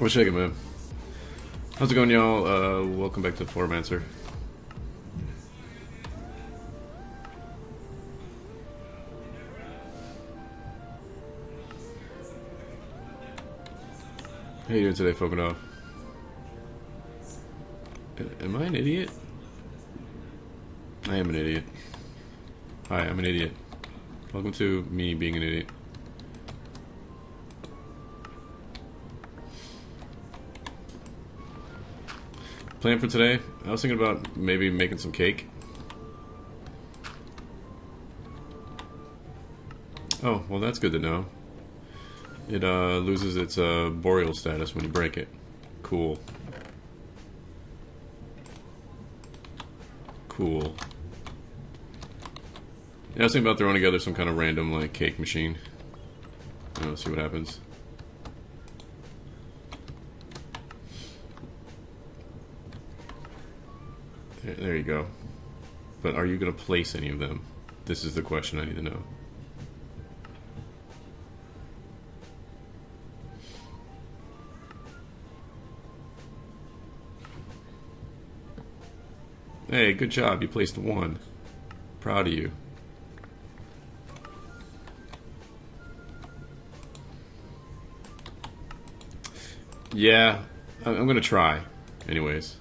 What's shaking, man? How's it going, y'all? Welcome back to Floramancer. How you doing today, Fokanov? Am I an idiot? I am an idiot. Hi, I'm an idiot. Welcome to me being an idiot. Plan for today? I was thinking about maybe making some cake. Oh, well that's good to know. It loses its boreal status when you break it. Cool. Cool. Yeah, I was thinking about throwing together some kind of random like cake machine. See what happens. There you go. But are you going to place any of them? This is the question I need to know. Hey, good job. You placed one. Proud of you. Yeah, I'm going to try. Anyways.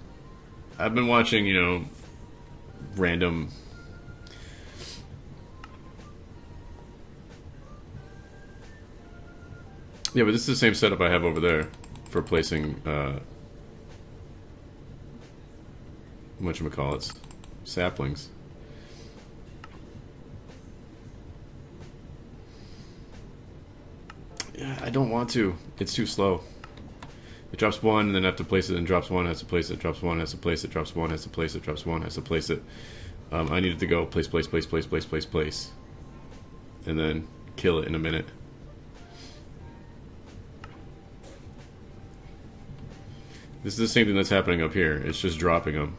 I've been watching, random... Yeah, but this is the same setup I have over there for placing, whatchamacallits, saplings. Yeah, I don't want to. It's too slow. It drops one, and then I have to place it, and drops one, has to place it, drops one, has to place it, drops one, has to place it, drops one, has to place it. I need it to go place, place, place, place, place, place, place. And then kill it in a minute. This is the same thing that's happening up here. It's just dropping them.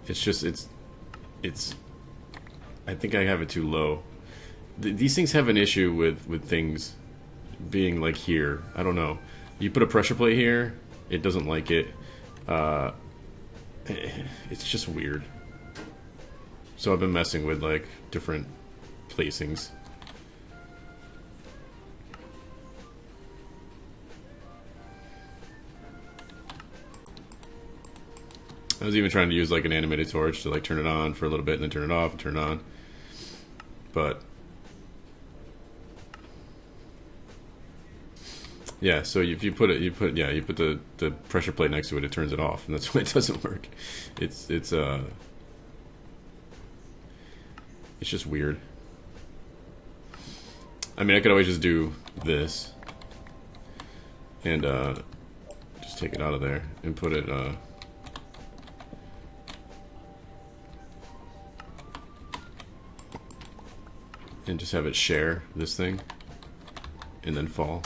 It's just, it's... I think I have it too low. These things have an issue with things being like here. I don't know. You put a pressure plate here, it doesn't like it. It's just weird. So I've been messing with like different placings. I was even trying to use like an animated torch to like turn it on for a little bit and then turn it off and turn it on. But yeah, so if you put the pressure plate next to it, it turns it off, and that's why it doesn't work. It's just weird. I mean, I could always just do this and just take it out of there and put it and just have it share this thing and then fall.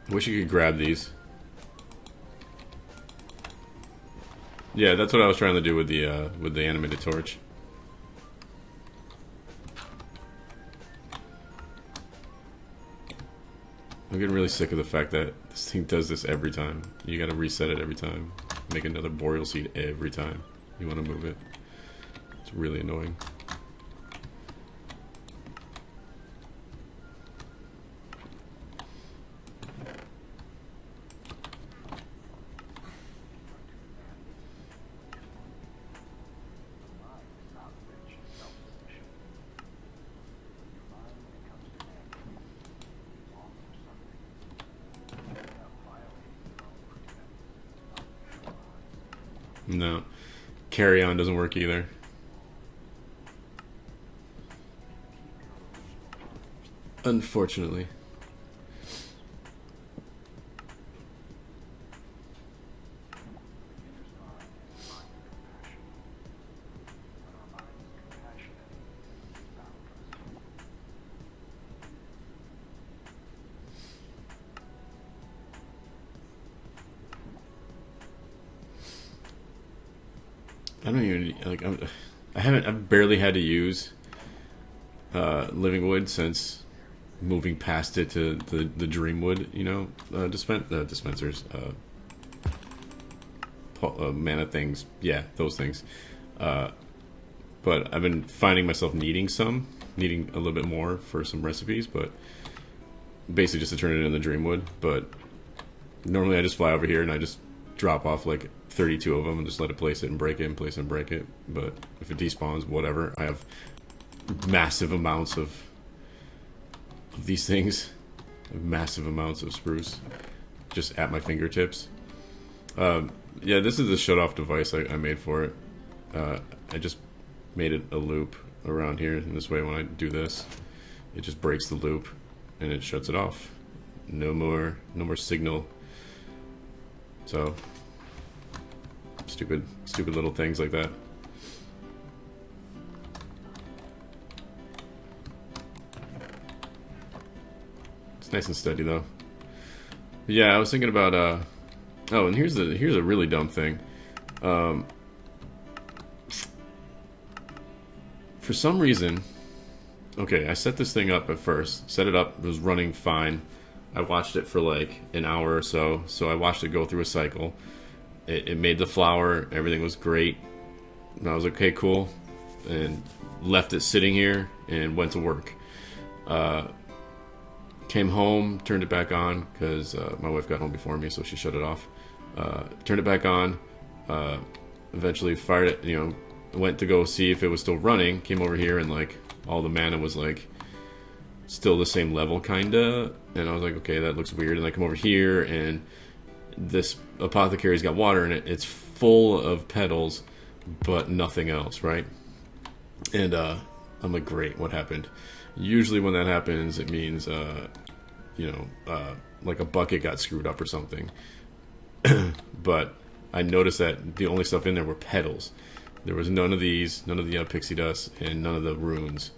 I wish you could grab these. Yeah, that's what I was trying to do with the animated torch. I'm getting really sick of the fact that this thing does this every time. You gotta reset it every time. Make another boreal seed every time you want to move it. It's really annoying. No. Carry on doesn't work either. Unfortunately. don't even like. I've barely had to use Living Wood since moving past it to the Dreamwood, you know, dispensers, mana things. Yeah, those things. But I've been finding myself needing a little bit more for some recipes, but basically just to turn it in the Dreamwood. But normally I just fly over here and I just drop off like 32 of them and just let it place it and break it and place it and break it. But if it despawns, whatever. I have massive amounts of these things, massive amounts of spruce just at my fingertips. Yeah, this is the shut-off device I made for it. I just made it a loop around here, and this way when I do this, it just breaks the loop and it shuts it off. No more signal. So stupid little things like that. It's nice and steady though. But yeah, I was thinking about oh, and here's a really dumb thing. For some reason, okay, I set this thing up at first. Set it up, it was running fine. I watched it for like an hour or so. So I watched it go through a cycle. It made the flour, everything was great. And I was like, okay, cool. And left it sitting here and went to work. Came home, turned it back on because my wife got home before me, so she shut it off. Turned it back on. Eventually fired it, you know, went to go see if it was still running. Came over here and like all the mana was like still the same level kinda, and I was like, okay, that looks weird. And I come over here and this apothecary's got water in it. It's full of petals but nothing else, right? And I'm like, great, what happened? Usually when that happens it means you know, like a bucket got screwed up or something. But I noticed that the only stuff in there were petals. There was none of these, none of the pixie dust, and none of the runes.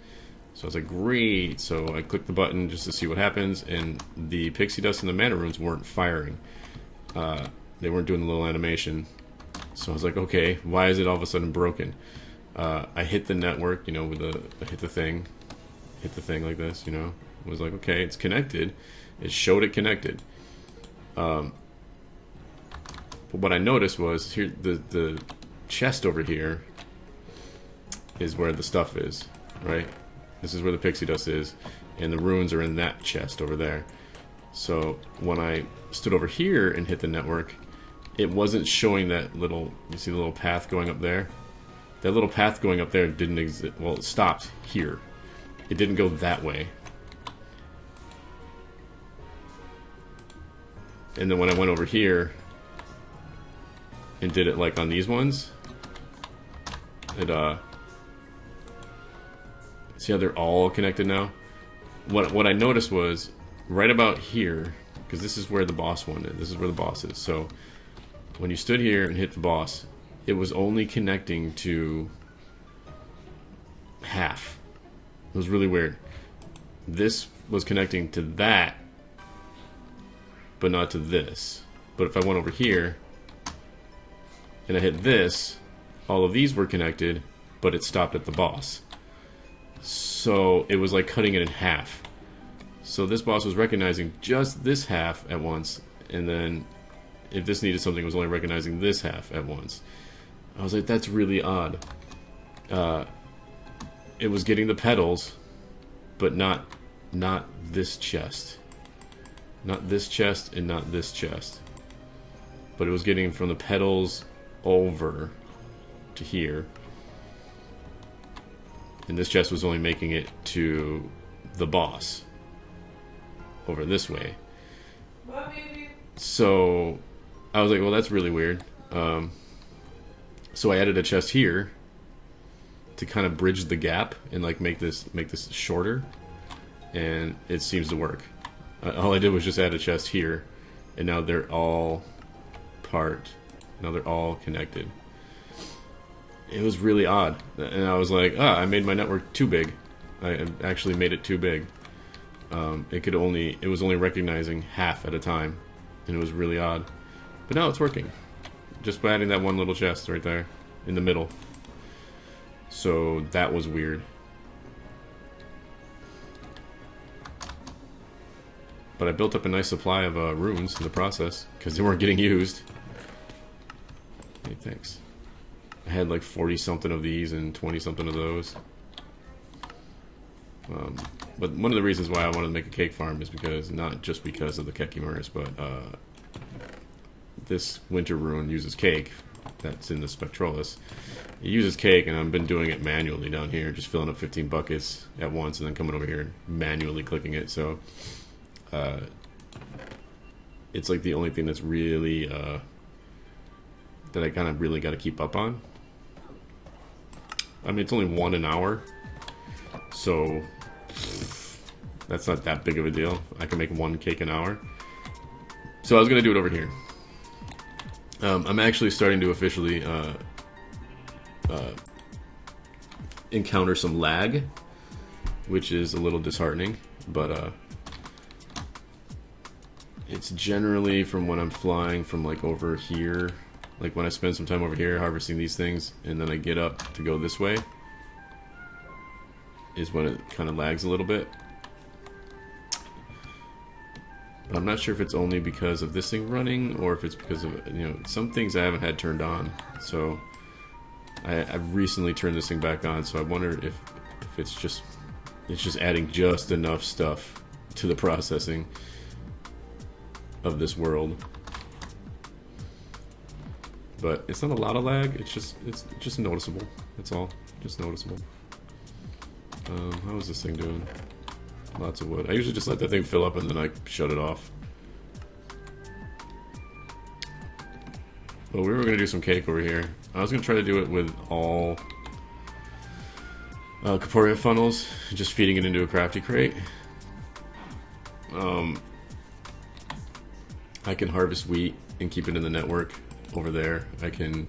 So I was like, great. So I clicked the button just to see what happens, and the pixie dust and the mana runes weren't firing. They weren't doing the little animation. So I was like, okay, why is it all of a sudden broken? I hit the network, you know, I hit the thing like this, you know. I was like, okay, it's connected. It showed it connected. But what I noticed was here the chest over here is where the stuff is, right? This is where the pixie dust is, and the runes are in that chest over there. So when I stood over here and hit the network, it wasn't showing that little, you see the little path going up there? That little path going up there didn't exist. Well, it stopped here. It didn't go that way. And then when I went over here and did it like on these ones, it see how they're all connected now? What I noticed was right about here, because this is where the boss one is. This is where the boss is. So when you stood here and hit the boss, it was only connecting to half. It was really weird. This was connecting to that, but not to this. But if I went over here and I hit this, all of these were connected, but it stopped at the boss. So it was like cutting it in half. So this boss was recognizing just this half at once, and then if this needed something, it was only recognizing this half at once. I was like, that's really odd. It was getting the petals, but not this chest. Not this chest and not this chest. But it was getting from the petals over to here. And this chest was only making it to the boss over this way. So I was like, well, that's really weird. So I added a chest here to kind of bridge the gap and like make this shorter, and it seems to work. All I did was just add a chest here, and now they're all now they're all connected. It was really odd, and I was like, I made my network too big. I actually made it too big. It was only recognizing half at a time, and it was really odd. But now it's working, just by adding that one little chest right there. in the middle. So that was weird. But I built up a nice supply of runes in the process because they weren't getting used. Hey, thanks. I had like 40 something of these and 20 something of those. But one of the reasons why I wanted to make a cake farm is because, not just because of the Kekimuris, but this winter rune uses cake that's in the Spectrolis. It uses cake, and I've been doing it manually down here, just filling up 15 buckets at once and then coming over here and manually clicking it. So it's like the only thing that's really that I kind of really got to keep up on. I mean, it's only 1 an hour, so that's not that big of a deal. I can make 1 cake an hour. So I was going to do it over here. I'm actually starting to officially encounter some lag, which is a little disheartening, but it's generally from when I'm flying from like over here. Like when I spend some time over here harvesting these things and then I get up to go this way is when it kind of lags a little bit. But I'm not sure if it's only because of this thing running or if it's because of, you know, some things I haven't had turned on. So I've recently turned this thing back on, so I wonder if it's just adding just enough stuff to the processing of this world. But it's not a lot of lag. It's just noticeable. That's all. Just noticeable. How is this thing doing? Lots of wood. I usually just let that thing fill up and then I shut it off. Well, we were gonna do some cake over here. I was gonna try to do it with all Corporea funnels, just feeding it into a crafty crate. I can harvest wheat and keep it in the network over there. I can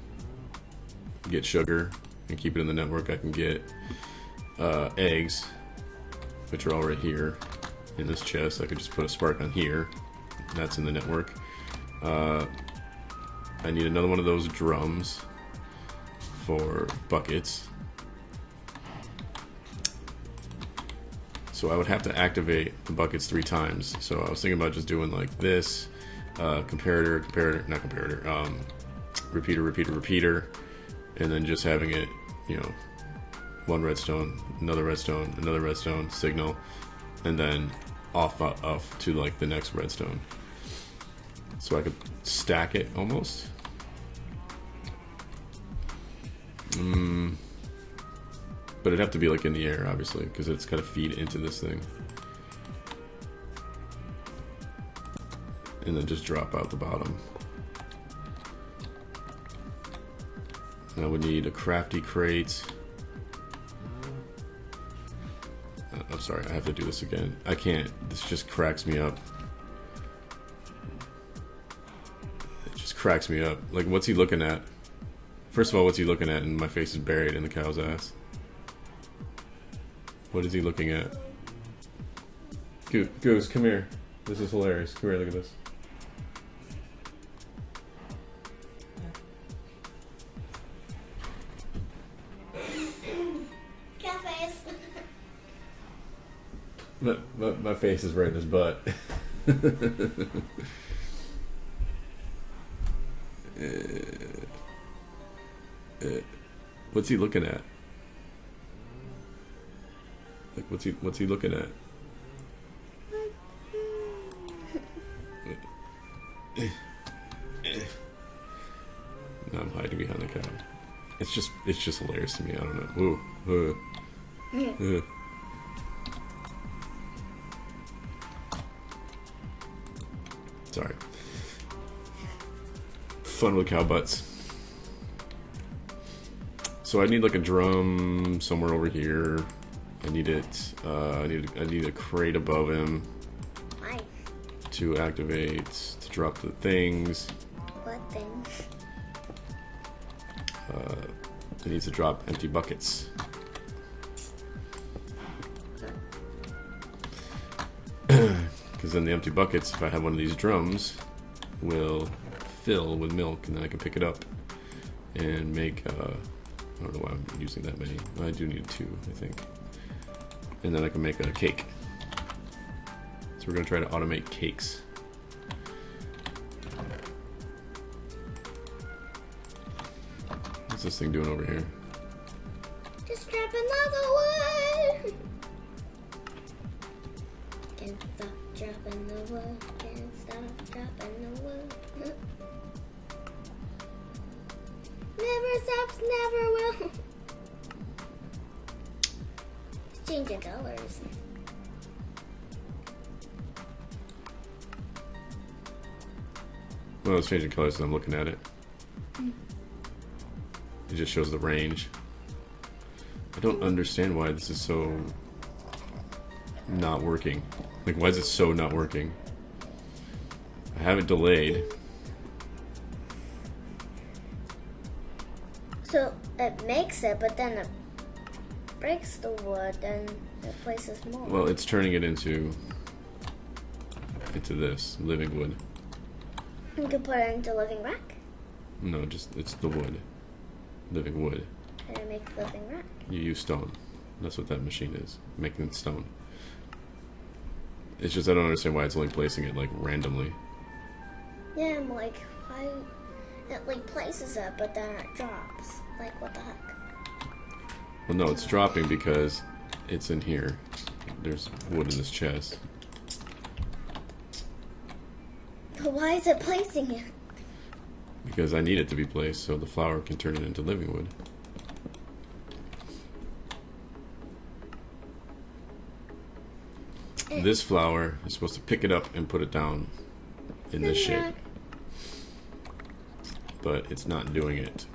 get sugar and keep it in the network. I can get eggs, which are all right here in this chest. I could just put a spark on here. That's in the network. I need another one of those drums for buckets. So I would have to activate the buckets 3 times. So I was thinking about just doing like this, repeater, and then just having it, you know, 1 redstone, another redstone, another redstone, signal, and then off to like the next redstone. So I could stack it almost. But it'd have to be like in the air, obviously, because it's got to feed into this thing. And then just drop out the bottom. And I would need a crafty crate. I'm sorry, I have to do this again. I can't. This just cracks me up. It just cracks me up. Like, what's he looking at? First of all, what's he looking at? And my face is buried in the cow's ass. What is he looking at? Goose, come here. This is hilarious. Come here, look at this. Cat face. My face is right in his butt. What's he looking at? Like, what's he looking at? No, I'm hiding behind the cow. It's just hilarious to me. I don't know. Ooh. Sorry. Fun with cow butts. So I need like a drum somewhere over here. I need it. I need a crate above him to activate, to drop the things. What things? It needs to drop empty buckets. Because then the empty buckets, if I have one of these drums, will fill with milk, and then I can pick it up and make, I don't know why I'm using that many. I do need 2, I think. And then I can make a cake. So we're going to try to automate cakes. What's this thing doing over here? Just drop another one. Can't stop dropping the wood. Can't stop dropping the wood. Never stops, never will. It's changing colors. Well, it's changing colors as I'm looking at it. It just shows the range. I don't understand why this is so not working. Like, why is it so not working? I have it delayed. So it makes it, but then it breaks the wood and replaces more. Well, it's turning it into this living wood. You can put it into living rock. No, just it's the wood, living wood. And I make living rock. You use stone. That's what that machine is, making stone. It's just I don't understand why it's only placing it like randomly. Yeah, I'm like, why? It like places it, but then it drops. Like, what the heck? Well, no, it's dropping because it's in here. There's wood in this chest. But why is it placing it? Because I need it to be placed so the flower can turn it into living wood. This flower is supposed to pick it up and put it down in this shape. But it's not doing it.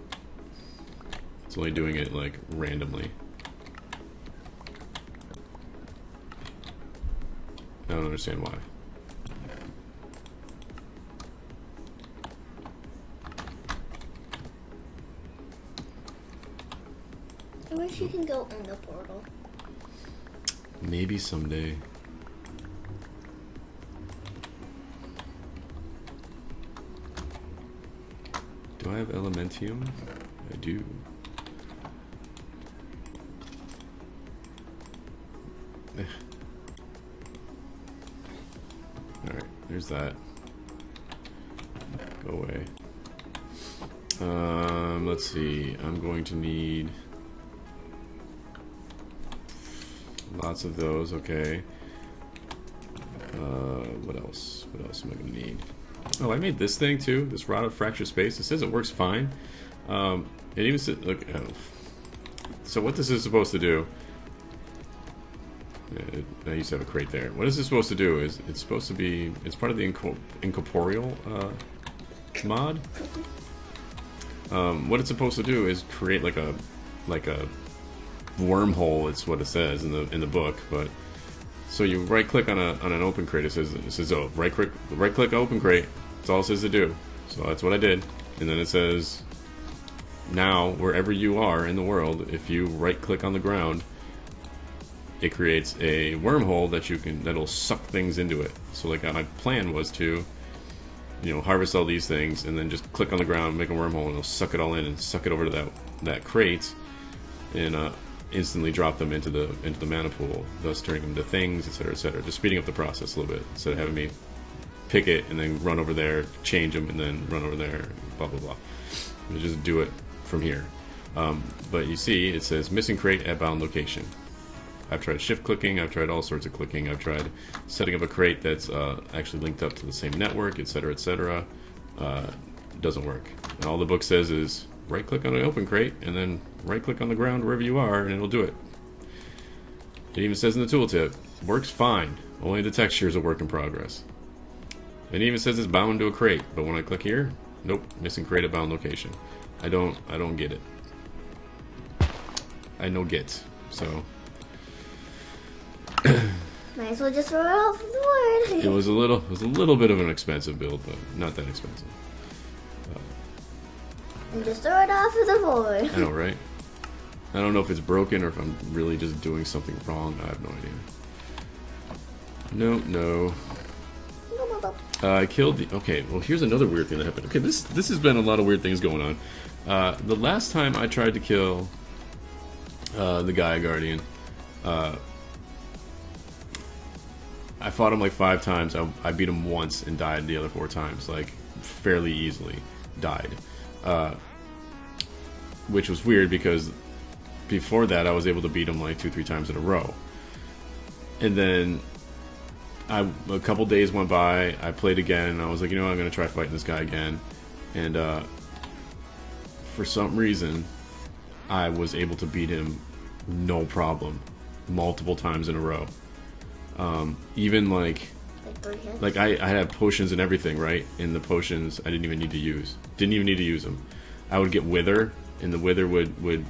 It's only doing it like randomly. I don't understand why. I wish you can go in the portal. Maybe someday. Do I have Elementium? I do. Alright, there's that. Go away. Let's see. I'm going to need lots of those, okay. What else? What else am I going to need? Oh, I made this thing too, this rod of fracture space. It says it works fine. It even says, look, oh. So what this is supposed to do, I used to have a crate there. What is this supposed to do is, it's supposed to be, it's part of the incorporeal mod. What it's supposed to do is create like a wormhole, it's what it says in the book, but so you right click on an open crate, it says oh, right click open crate. That's all it says to do. So that's what I did. And then it says now wherever you are in the world, if you right click on the ground, it creates a wormhole that'll suck things into it. So like my plan was to, you know, harvest all these things and then just click on the ground, make a wormhole, and it'll suck it all in and suck it over to that crate and instantly drop them into the mana pool, thus turning them to things, etc., etc. Just speeding up the process a little bit instead of having me pick it and then run over there, change them, and then run over there, blah blah blah. You just do it from here. But you see, it says missing crate at bound location. I've tried shift clicking, I've tried all sorts of clicking, I've tried setting up a crate that's actually linked up to the same network, etc., etc. It doesn't work. And all the book says is right click on an open crate and then right click on the ground wherever you are and it'll do it. It even says in the tooltip, works fine, only the texture is a work in progress. It even says it's bound to a crate, but when I click here, nope, missing crate at bound location. I don't get it. I no get. So Might as well just throw it off the board. it was a little bit of an expensive build, but not that expensive. And just throw it off of the board. I know, right? I don't know if it's broken or if I'm really just doing something wrong. I have no idea. No. No. I killed the... Okay, well, here's another weird thing that happened. Okay, this has been a lot of weird things going on. The last time I tried to kill the Gaia Guardian, I fought him like 5 times. I beat him once and died the other 4 times, like fairly easily died. Which was weird because before that I was able to beat him like 2-3 times in a row. And then a couple days went by, I played again, and I was like, you know what, I'm going to try fighting this guy again. And for some reason, I was able to beat him no problem, multiple times in a row. Even like 3 hits? Like I had potions and everything, right? And the potions I didn't even need to use. Didn't even need to use them. I would get wither, and the wither would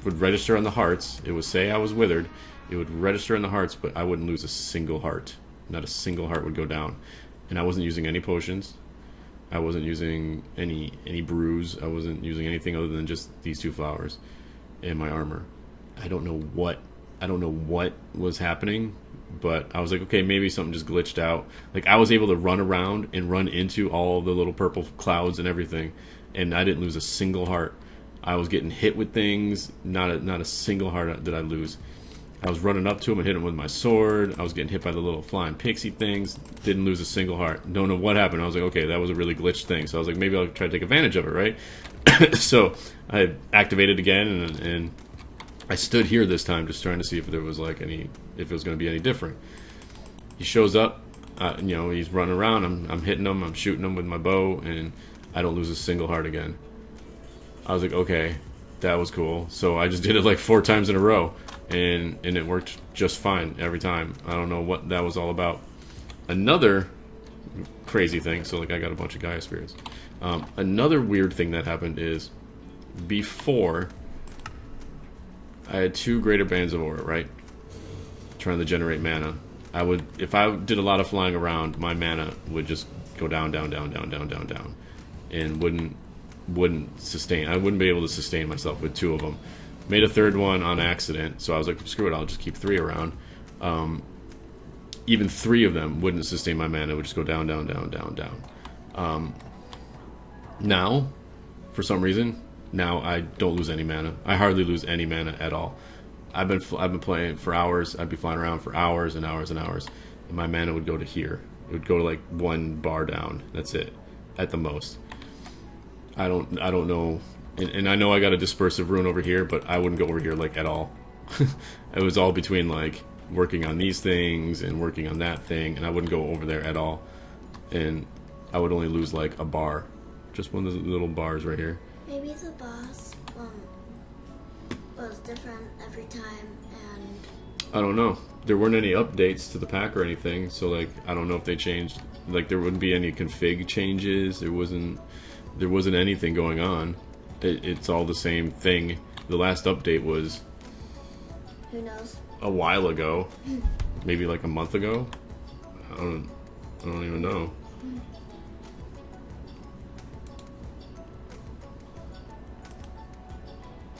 register on the hearts. It would say I was withered. It would register on the hearts, but I wouldn't lose a single heart. Not a single heart would go down. And I wasn't using any potions. I wasn't using any brews. I wasn't using anything other than just these 2 flowers and my armor. I don't know what was happening, but I was like, okay, maybe something just glitched out. Like, I was able to run around and run into all the little purple clouds and everything, and I didn't lose a single heart. I was getting hit with things, not a single heart did I lose. I was running up to him and hit him with my sword. I was getting hit by the little flying pixie things. Didn't lose a single heart. Don't know what happened. I was like, okay, that was a really glitched thing. So I was like, maybe I'll try to take advantage of it, right? So I activated again, and I stood here this time just trying to see if there was like if it was going to be any different. He shows up, you know, he's running around. I'm hitting him. I'm shooting him with my bow, and I don't lose a single heart again. I was like, okay, that was cool. So I just did it like 4 times in a row, and it worked just fine every time. I don't know what that was all about. Another crazy thing, so like I got a bunch of Gaia spirits. Another weird thing that happened is before I had 2 greater bands of aura, right? Trying to generate mana. If I did a lot of flying around, my mana would just go down, down, down, down, down, down, down, and wouldn't sustain. I wouldn't be able to sustain myself with 2 of them. Made a 3rd one on accident, so I was like, screw it, I'll just keep 3 around. Even 3 of them wouldn't sustain my mana. It would just go down, down, down, down, down. Now, for some reason, now I don't lose any mana. I hardly lose any mana at all. I've been playing for hours. I'd be flying around for hours and hours and hours, and my mana would go to here. It would go to like 1 bar down. That's it, at the most. I don't know, and I know I got a dispersive rune over here, but I wouldn't go over here like at all. It was all between like working on these things and working on that thing, and I wouldn't go over there at all, and I would only lose like a bar, just one of the little bars right here. Maybe the boss was different every time, and I don't know. There weren't any updates to the pack or anything, so like I don't know if they changed. Like there wouldn't be any config changes. There wasn't anything going on. It's all the same thing. The last update was, who knows? A while ago, maybe like a month ago. I don't even know.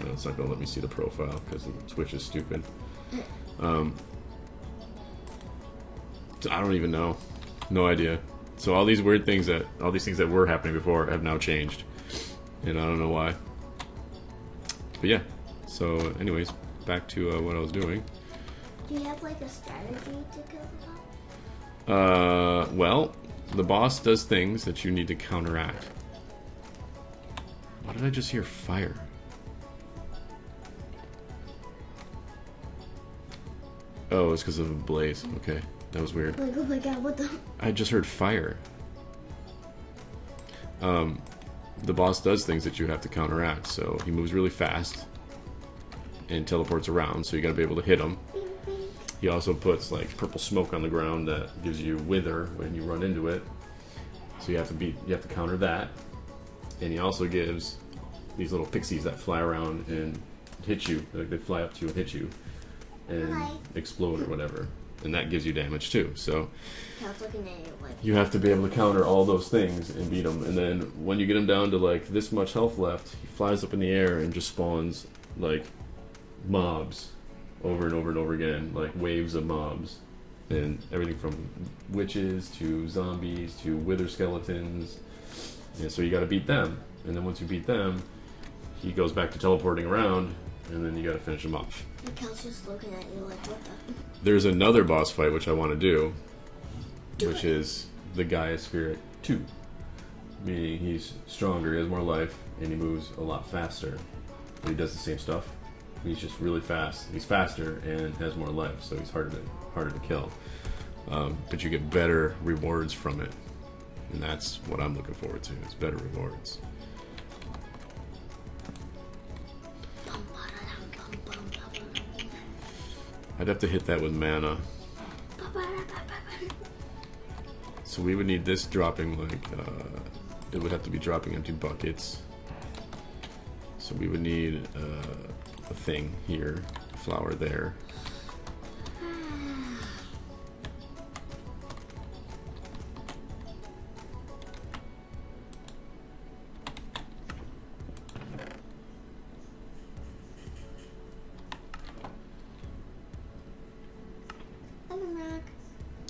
No, it's not gonna let me see the profile because Twitch is stupid. So I don't even know. No idea. So all these things that were happening before have now changed, and I don't know why. But yeah. So, anyways, back to what I was doing. Do you have like a strategy to kill the boss? Well, the boss does things that you need to counteract. Why did I just hear fire? Oh, it's because of a blaze. Okay, that was weird. Like, oh my god, what the? I just heard fire. The boss does things that you have to counteract. So he moves really fast and teleports around, so you gotta be able to hit him. He also puts like purple smoke on the ground that gives you wither when you run into it. So you have to counter that. And he also gives these little pixies that fly around and hit you. Like they fly up to you and hit you and explode or whatever. And that gives you damage too. So you have to be able to counter all those things and beat him. And then when you get him down to like this much health left, he flies up in the air and just spawns like mobs over and over and over again, like waves of mobs. And everything from witches to zombies to wither skeletons. And so you got to beat them. And then once you beat them, he goes back to teleporting around, and then you got to finish him off. Mikkel's just looking at you like, what the? There's another boss fight which I want to do, which it. is the Gaia Spirit 2. Meaning he's stronger, he has more life, and he moves a lot faster. But he does the same stuff. He's just really fast. He's faster and has more life, so he's harder to kill. But you get better rewards from it, and that's what I'm looking forward to. Is better rewards. I'd have to hit that with mana. So we would need this dropping like it would have to be dropping empty buckets. So we would need a thing here, a flower there.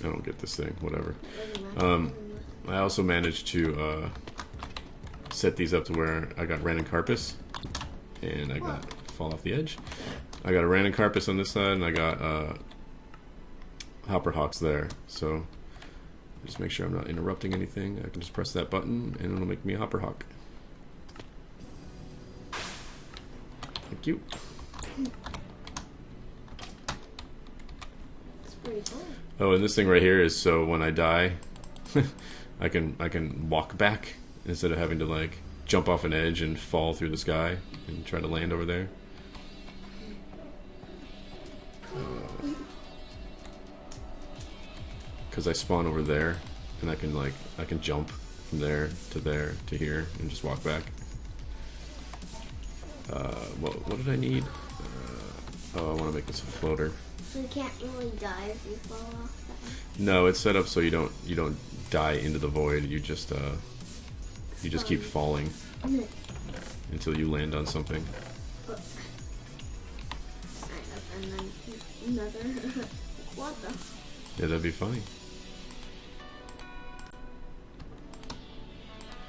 I don't get this thing, whatever. I also managed to set these up to where I got random carpus, and I got fall off the edge. I got a random carpus on this side, and I got hopper hawks there. So just make sure I'm not interrupting anything. I can just press that button, and it'll make me a hopper hawk. Thank you. It's pretty cool. Oh, and this thing right here is so when I die, I can walk back instead of having to like jump off an edge and fall through the sky and try to land over there. Because I spawn over there, and I can jump from there to here and just walk back. What did I need? Oh, I want to make this a floater. So you can't really die if you fall off that. No, it's set up so you don't die into the void. You just keep falling until you land on something. And then another. What the? Yeah, that'd be funny.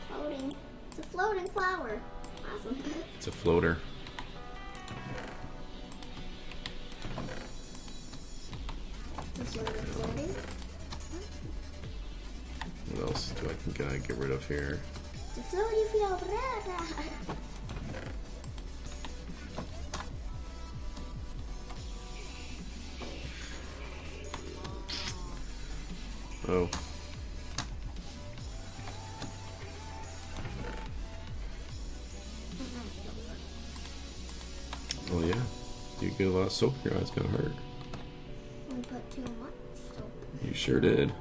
Floating. It's a floating flower. Awesome. It's a floater. It's sort of floating. What else do I get rid of here? It's a floaty floater. Oh. Oh yeah. You get a lot of soap in your eye, it's gonna hurt. We put too much soap. You sure did.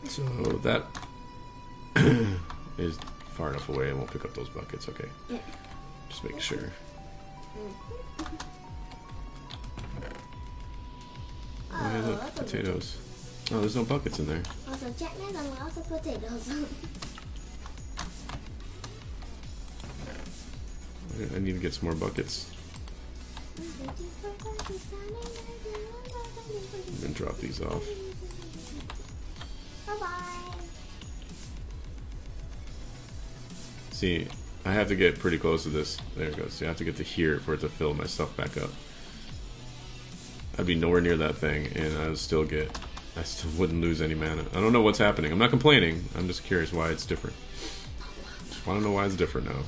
So that is far enough away. I won't pick up those buckets. Okay. Yeah. Just making sure. Oh, yeah, look, that's a potatoes. Oh, there's no buckets in there. Also, chickens and lots of potatoes. I need to get some more buckets. I'm gonna drop these off. Bye-bye. See, I have to get pretty close to this. There it goes. See, I have to get to here for it to fill my stuff back up. I'd be nowhere near that thing, and I still wouldn't lose any mana. I don't know what's happening. I'm not complaining. I'm just curious why it's different. Just want to know why it's different now.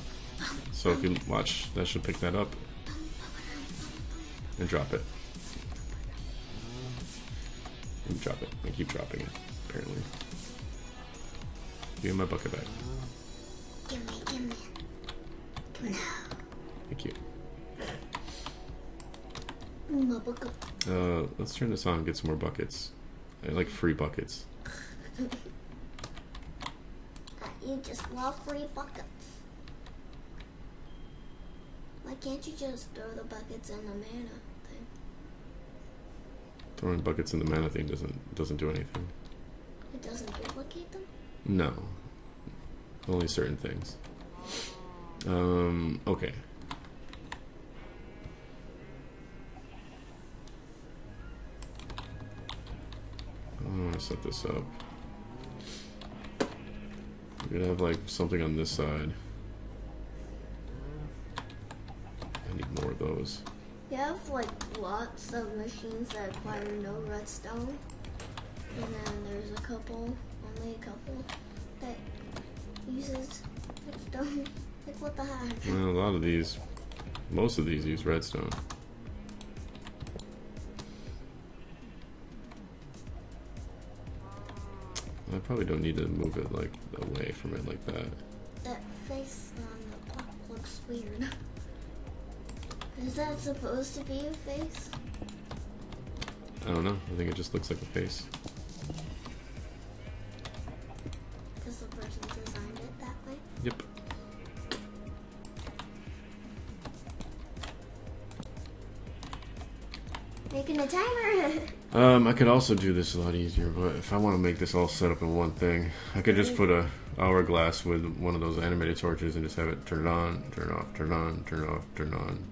So if you watch, that should pick that up and drop it. And drop it. I keep dropping it, apparently. Give me my bucket back. Give me. No. Thank you. My bucket. Let's turn this on and get some more buckets. I like free buckets. You just love free buckets. Why can't you just throw the buckets in the mana thing? Throwing buckets in the mana thing doesn't do anything. It doesn't duplicate them? No. Only certain things. Okay. I'm gonna set this up. We're gonna have like something on this side. I need more of those. You have like lots of machines that require no redstone, and then there's a couple, only a couple, that uses redstone. Like what the heck? Well, a lot of these, most of these use redstone. I probably don't need to move it like away from it like that. That face on the block looks weird. Is that supposed to be a face? I don't know. I think it just looks like a face. Because the person designed it that way? Yep. Making a timer! I could also do this a lot easier, but if I want to make this all set up in one thing, I could just put a hourglass with one of those animated torches and just have it turn on, turn off, turn on, turn off, turn on,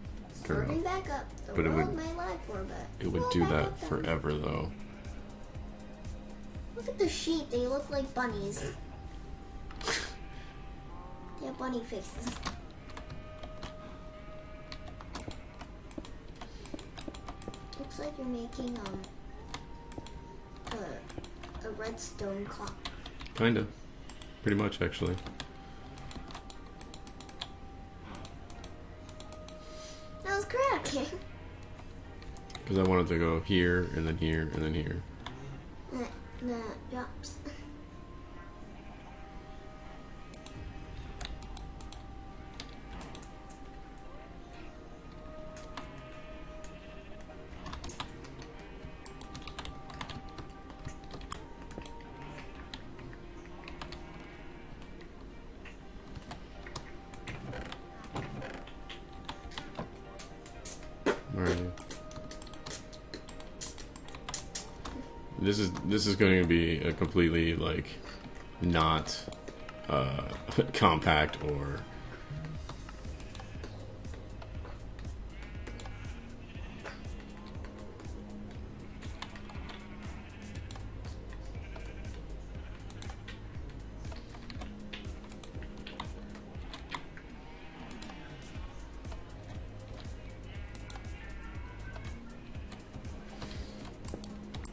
turn Starting off. back up. The But it world would- may lag for a bit. It would Roll do back that up then. forever, though. Look at the sheep, they look like bunnies. They have bunny faces. Looks like you're making a redstone clock. Kinda. Pretty much, actually. That was cracking. Because I wanted to go here, and then here, and then here. That drops. Alright. This is going to be a completely like not compact or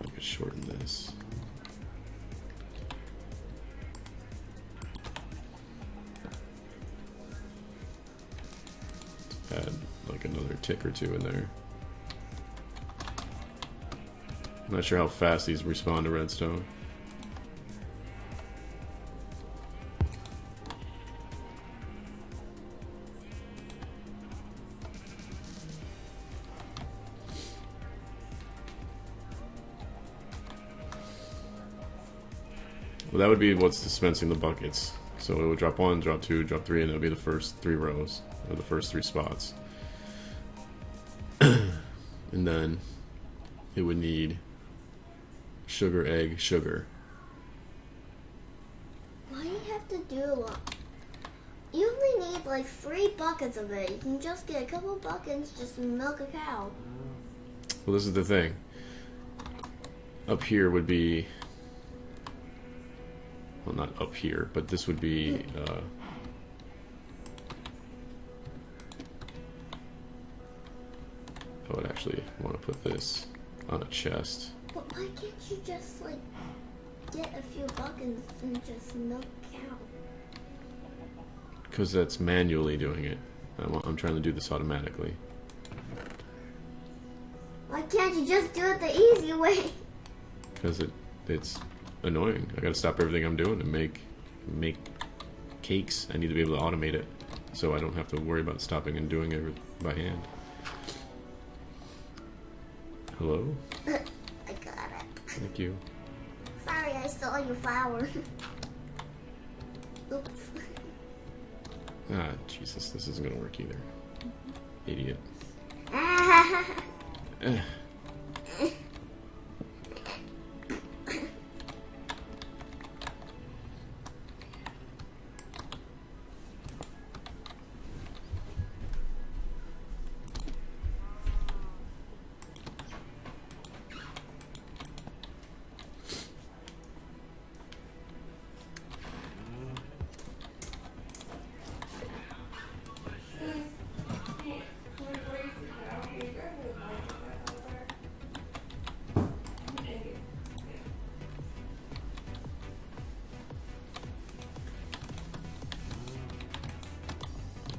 I could shorten this. Add like another tick or two in there. I'm not sure how fast these respond to redstone. Well, that would be what's dispensing the buckets. So it would drop 1, drop 2, drop 3, and that would be the first 3 rows, or the first 3 spots. And then it would need sugar, egg, sugar. Why do you have to do a lot? You only need like 3 buckets of it. You can just get a couple buckets, just milk a cow. Well, this is the thing. Up here would be... Well, not up here, but this would be... I would actually want to put this on a chest. But why can't you just like get a few buckets and just milk a cow? Because that's manually doing it. I'm trying to do this automatically. Why can't you just do it the easy way? Because it's annoying. I gotta stop everything I'm doing and make cakes. I need to be able to automate it, so I don't have to worry about stopping and doing it by hand. Hello? I got it. Thank you. Sorry, I stole your flower. Oops. Ah, Jesus, this isn't gonna work either. Idiot. Eh.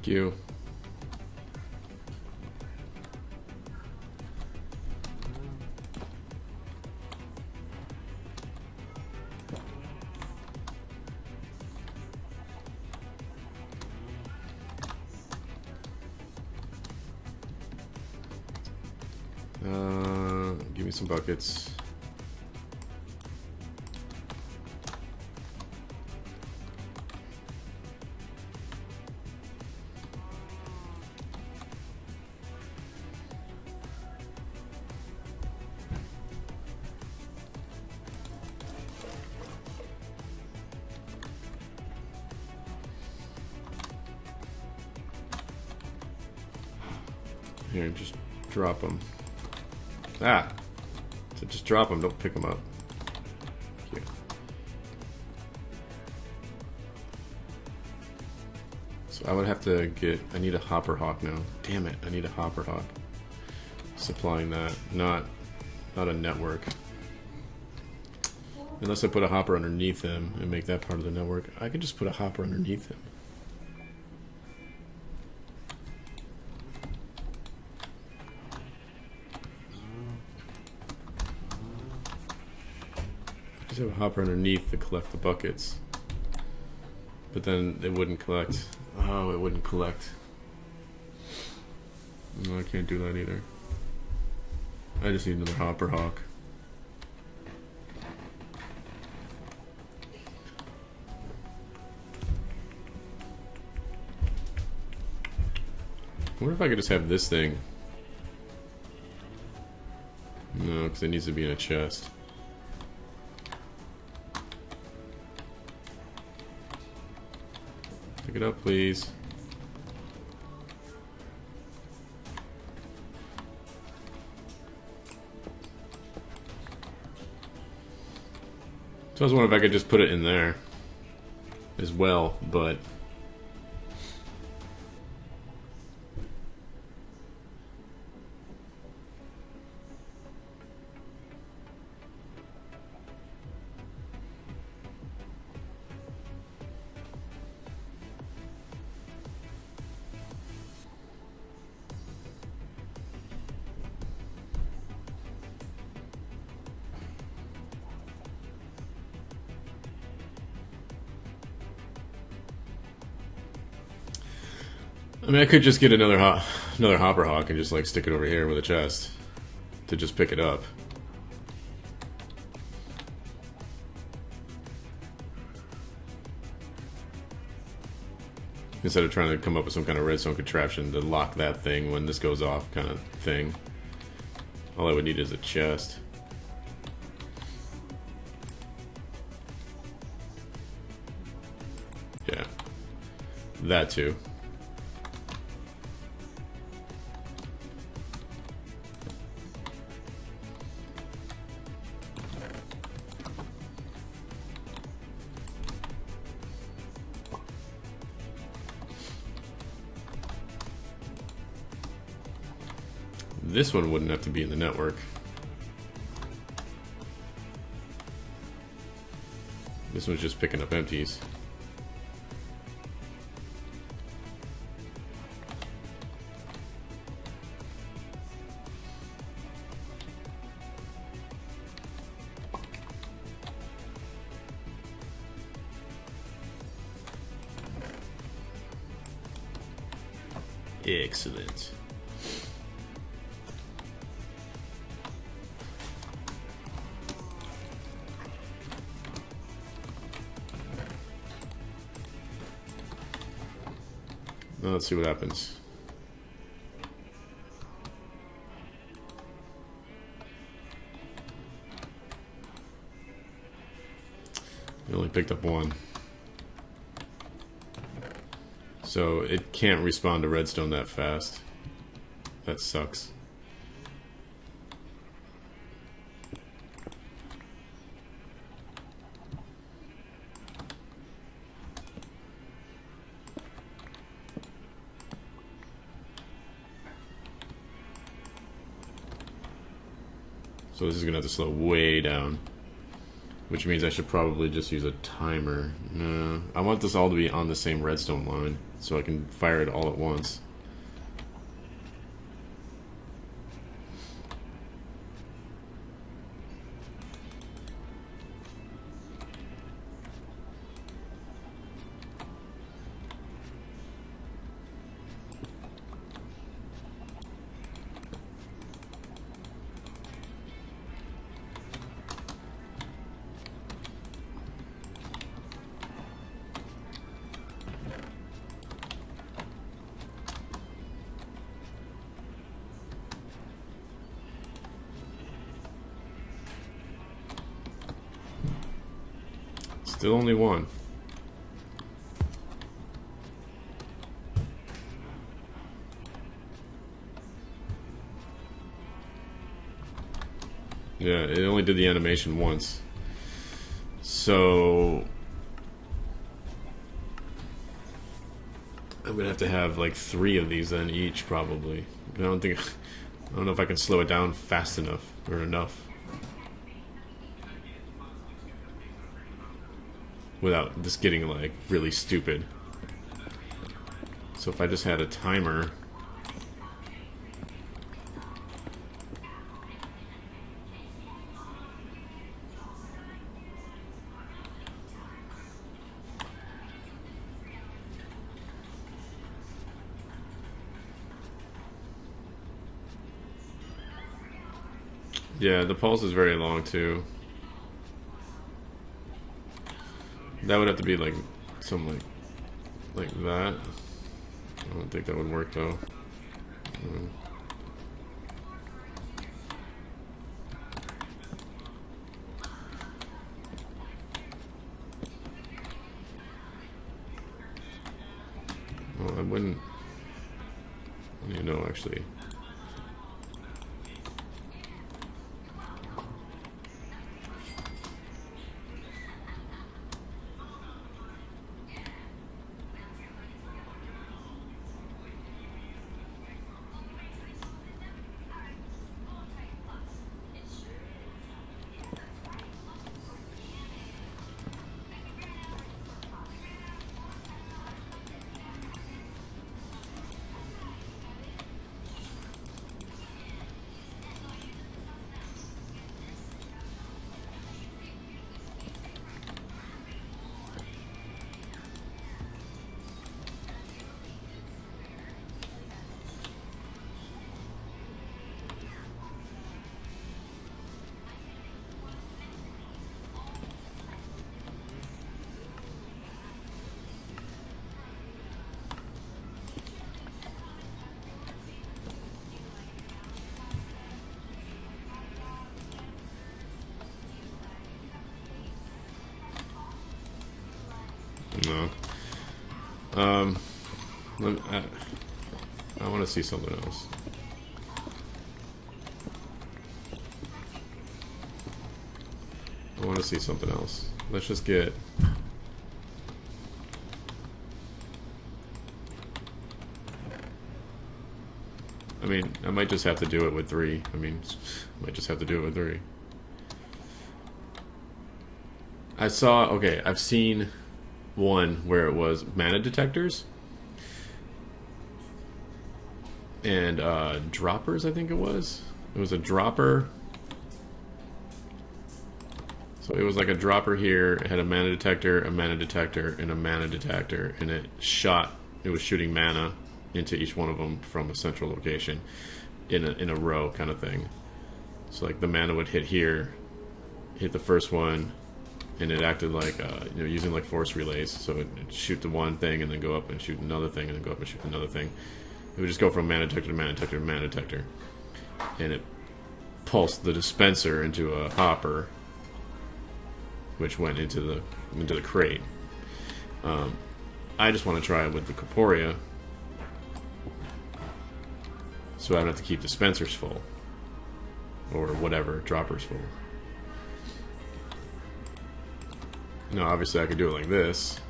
Thank you. Give me some buckets. Here, just drop them. Ah! So just drop them, don't pick them up. Thank you. So I would have to get... I need a hopper hawk now. Damn it, I need a hopper hawk. Supplying that, not a network. Unless I put a hopper underneath him and make that part of the network. I could just put a hopper underneath him. Just have a hopper underneath to collect the buckets. But then it wouldn't collect. Oh, it wouldn't collect. No, I can't do that either. I just need another hopper hawk. I wonder if I could just have this thing. No, because it needs to be in a chest. Pick it up, please. So I was wondering if I could just put it in there as well, but I mean, I could just get another hopper hawk and just like stick it over here with a chest to just pick it up. Instead of trying to come up with some kind of redstone contraption to lock that thing when this goes off kind of thing. All I would need is a chest. Yeah. That too. This one wouldn't have to be in the network. This one's just picking up empties. Excellent. Now let's see what happens. I only picked up one. So it can't respawn to redstone that fast. That sucks. So this is gonna have to slow way down. Which means I should probably just use a timer. No, I want this all to be on the same redstone line so I can fire it all at once. Still only one. Yeah, it only did the animation once. So I'm gonna have to have like 3 of these then each probably. I don't know if I can slow it down fast enough or enough. Without just getting like really stupid. So if I just had a timer. Yeah, the pulse is very long too. That would have to be like something like that. I don't think that would work though. Well, I wouldn't. You know, actually. No. I want to see something else. I want to see something else. Let's just get... I mean, I might just have to do it with 3. I mean, I might just have to do it with 3. I saw... Okay, I've seen one where it was mana detectors and droppers. I think it was a dropper, so it was like a dropper here. It had a mana detector, a mana detector, and a mana detector, and it was shooting mana into each one of them from a central location in a row kind of thing. So like the mana would hit here, hit the first one, and it acted like, using like force relays. So it'd shoot the one thing and then go up and shoot another thing and then go up and shoot another thing. It would just go from mana detector to mana detector to mana detector. And it pulsed the dispenser into a hopper, which went into the crate. I just want to try it with the Corporea, so I don't have to keep dispensers full. Or whatever, droppers full. Now, obviously I could do it like this.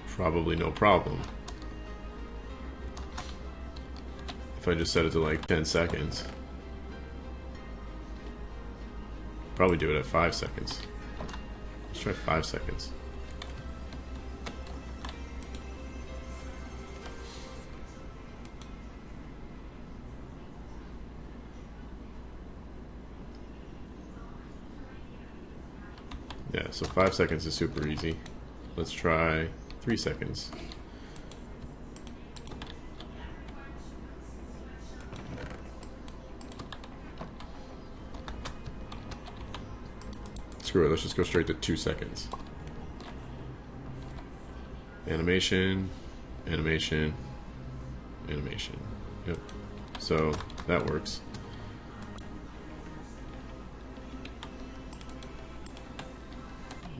Probably no problem. If I just set it to like 10 seconds. probably do it at 5 seconds. Let's try 5 seconds. Yeah, so 5 seconds is super easy. Let's try 3 seconds. Screw it, let's just go straight to 2 seconds. Animation, animation, animation. Yep. So that works.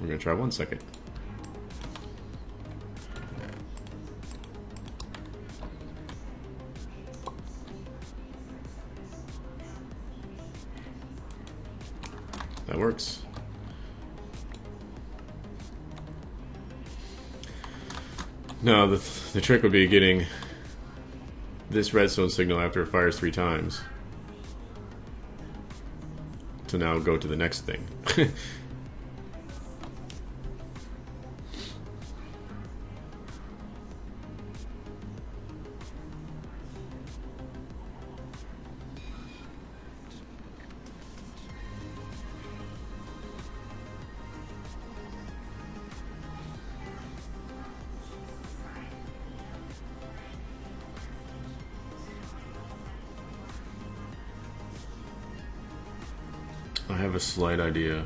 We're gonna try 1 second. That works. No, the trick would be getting this redstone signal after it fires 3 times to now go to the next thing. I have a slight idea.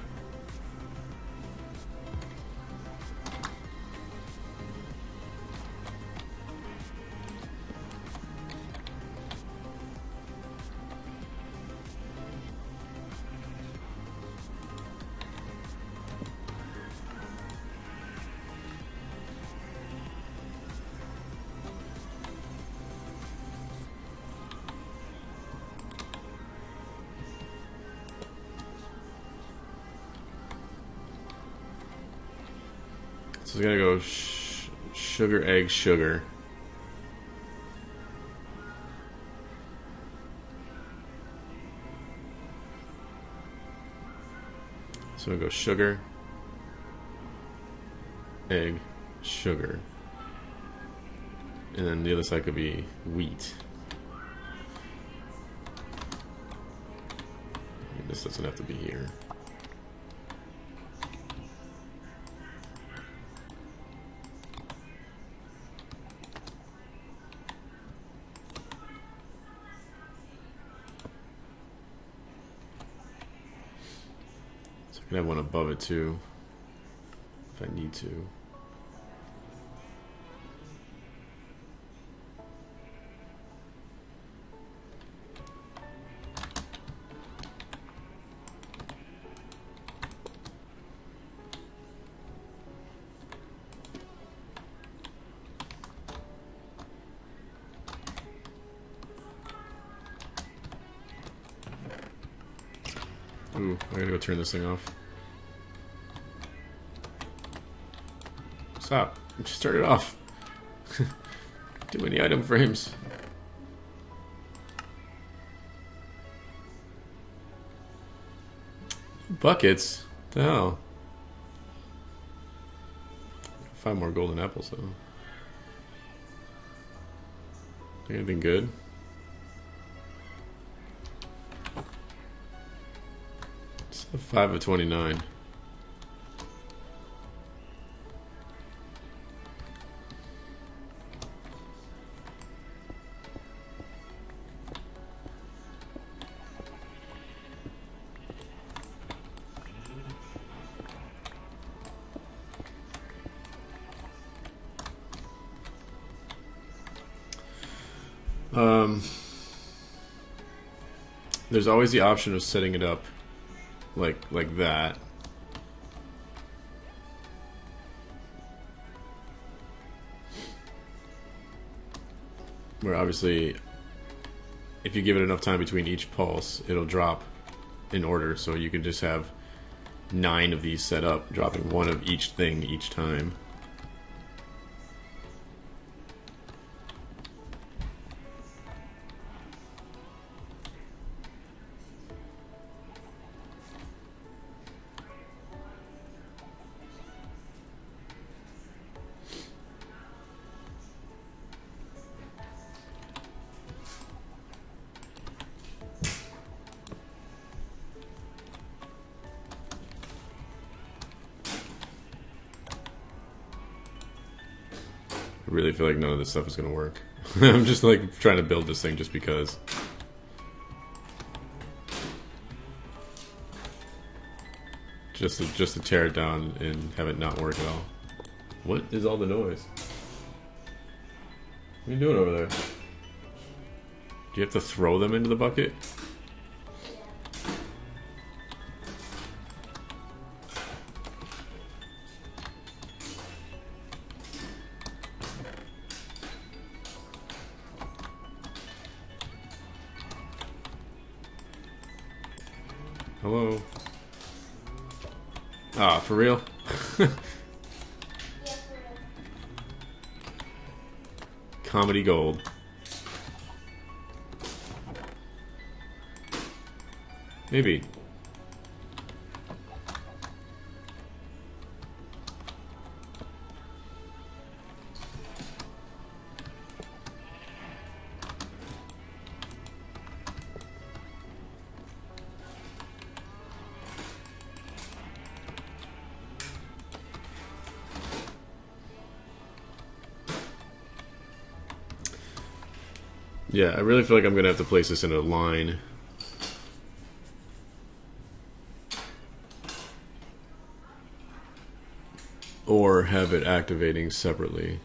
So it's gonna go sugar, egg, sugar. So we go sugar, egg, sugar. And then the other side could be wheat. This doesn't have to be here. I can have one above it too, if I need to. Ooh, I gotta go turn this thing off. Stop. Just turn it off. Too many item frames. Buckets? What the hell? 5 more golden apples though. Anything good? It's a 5 of 29. There's always the option of setting it up like that. Where obviously, if you give it enough time between each pulse, it'll drop in order. So you can just have 9 of these set up, dropping 1 of each thing each time. really feel like none of this stuff is gonna work. I'm just like trying to build this thing just because. Just to tear it down and have it not work at all. What is all the noise? What are you doing over there? Do you have to throw them into the bucket? Hello? Ah, for real? Comedy gold. Maybe. Yeah, I really feel like I'm gonna have to place this in a line. Or have it activating separately.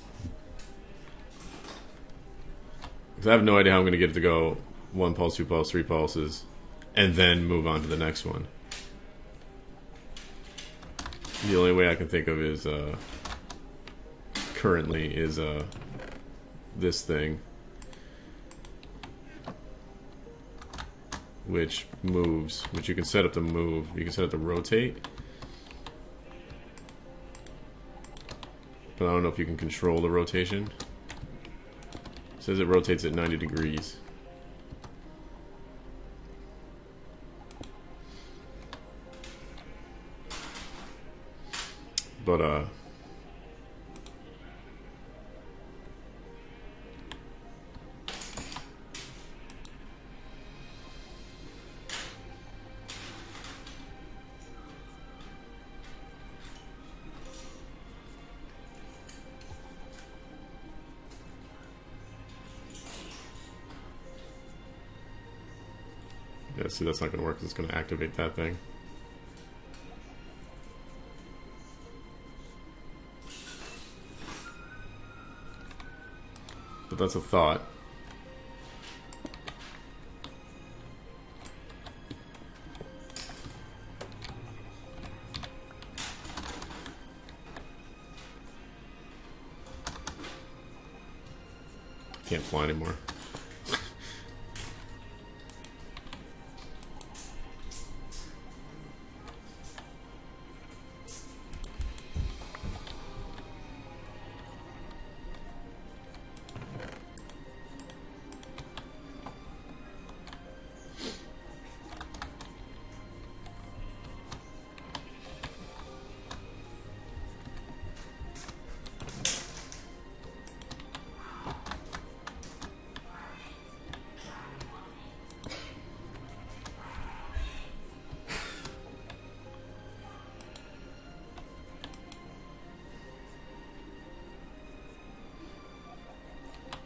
Because I have no idea how I'm gonna get it to go 1 pulse, 2 pulse, 3 pulses, and then move on to the next one. The only way I can think of is currently is this thing. Which moves, which you can set up to move. You can set up to rotate. But I don't know if you can control the rotation. It says it rotates at 90 degrees. But yeah, see, that's not going to work. It's going to activate that thing. But that's a thought. Can't fly anymore.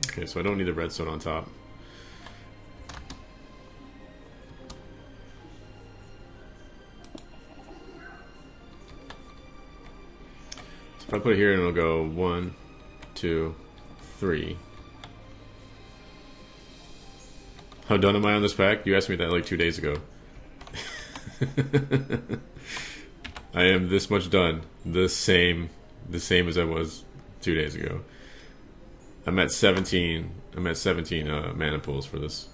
Okay, so I don't need the redstone on top. So if I put it here and it'll go 1, 2, 3. How done am I on this pack? You asked me that like 2 days ago. I am this much done. The same as I was 2 days ago. I'm at 17. I'm at 17 mana pools for this,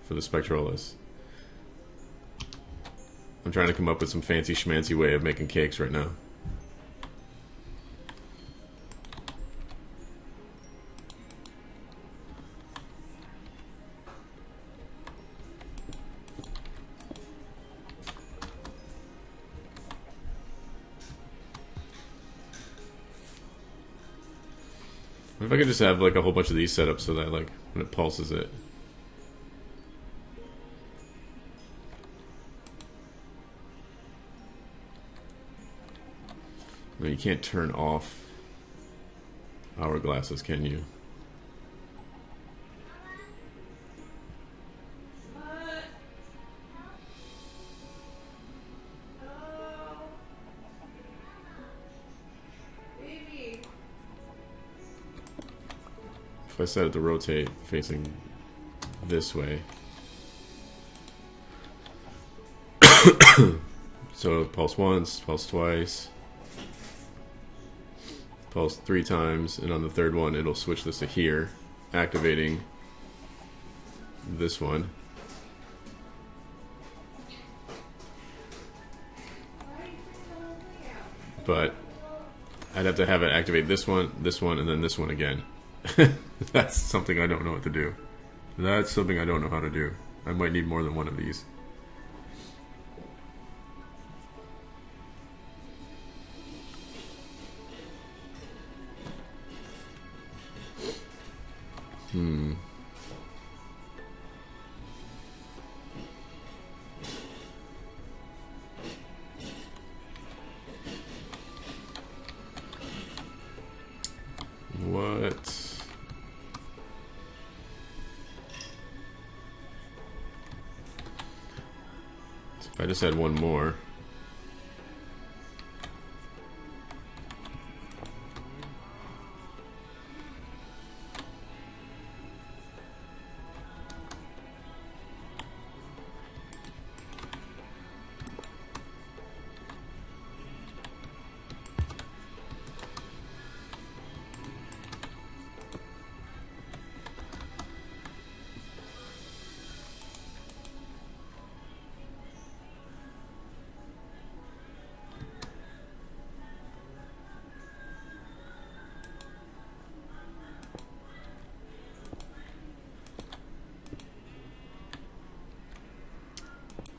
for the Spectrolis. I'm trying to come up with some fancy schmancy way of making cakes right now. What if I could just have like a whole bunch of these set up so that like when it pulses it. No, you can't turn off. hourglasses, can you? If I set it to rotate facing this way, so pulse once, pulse twice, pulse 3 times, and on the third one it'll switch this to here, activating this one. But I'd have to have it activate this one, and then this one again. That's something I don't know what to do. That's something I don't know how to do. I might need more than one of these. What? So if I just had one more.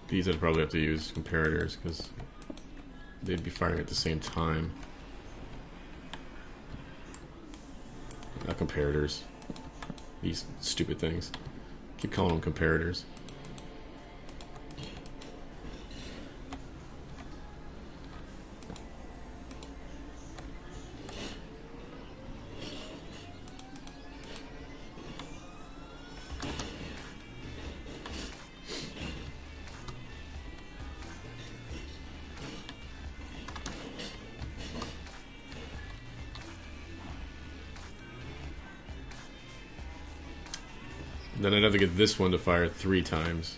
These I'd probably have to use comparators because they'd be firing at the same time. Not comparators. These stupid things. Keep calling them comparators. Then I'd have to get this one to fire 3 times.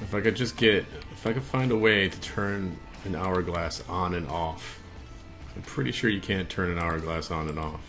If I could just get, if I could find a way to turn an hourglass on and off. I'm pretty sure you can't turn an hourglass on and off.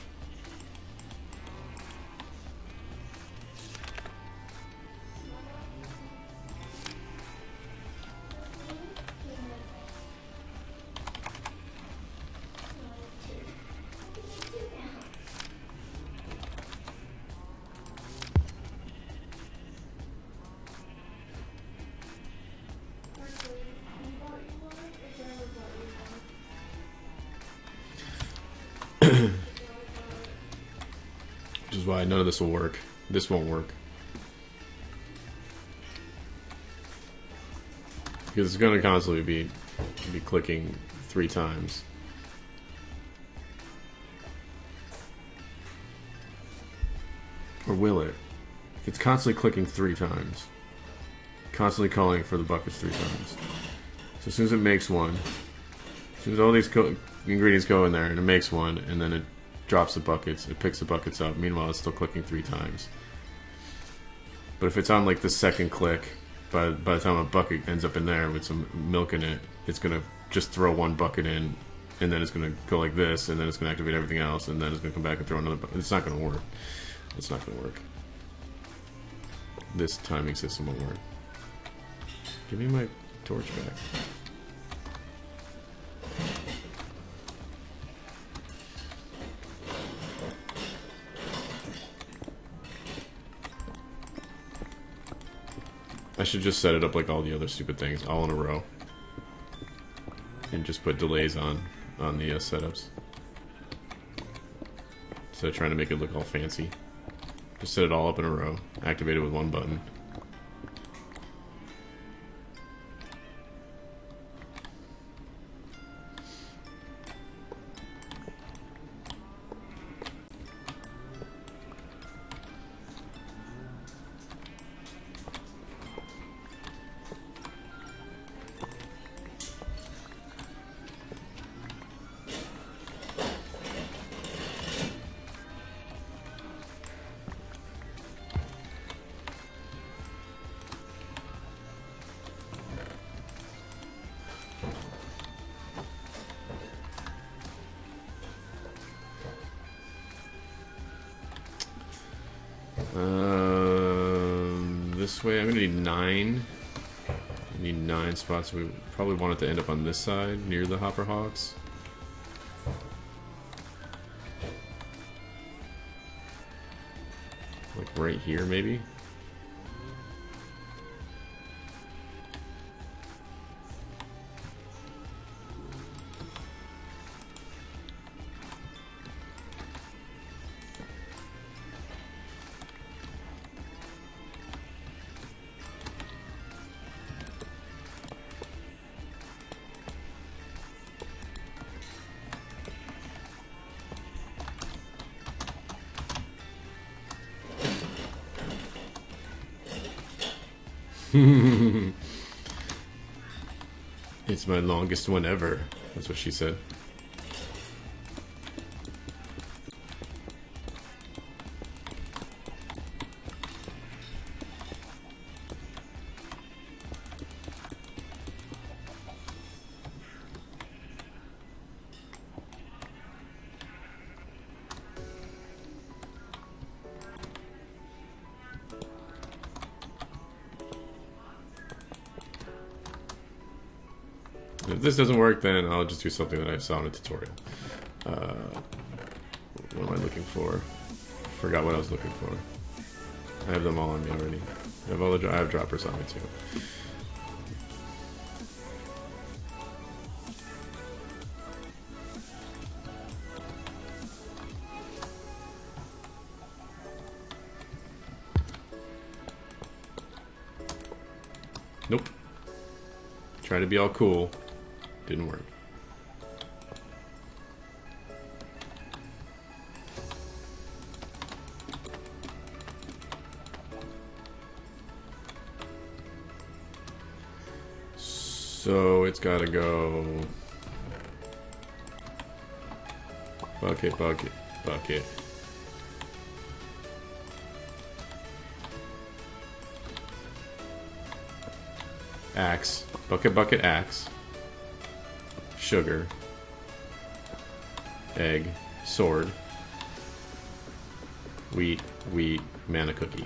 Which is why none of this will work. This won't work. Because it's going to constantly be clicking 3 times. Or will it? If it's constantly clicking 3 times, constantly calling for the buckets 3 times. So as soon as it makes one, as soon as all these ingredients go in there and it makes one, and then it drops the buckets, it picks the buckets up, meanwhile it's still clicking 3 times. But if it's on like the second click, by the time a bucket ends up in there with some milk in it, it's going to just throw 1 bucket in, and then it's going to go like this, and then it's going to activate everything else, and then it's going to come back and throw another bucket. It's not going to work. It's not going to work. This timing system won't work. Give me my torch back. I should just set it up like all the other stupid things, all in a row. And just put delays on the setups. Instead of trying to make it look all fancy. Just set it all up in a row. Activate it with one button. This way, I'm gonna need 9. I need 9 spots. We probably want it to end up on this side, near the hopper hogs. Like right here, maybe? It's my longest one ever. That's what she said. If this doesn't work, then I'll just do something that I saw in a tutorial. What am I looking for? Forgot what I was looking for. I have them all on me already. I have droppers on me too. Nope. Try to be all cool. Didn't work. So it's gotta go bucket, bucket, bucket. Axe, bucket, bucket, axe. Sugar, egg, sword, wheat, wheat, mana cookie.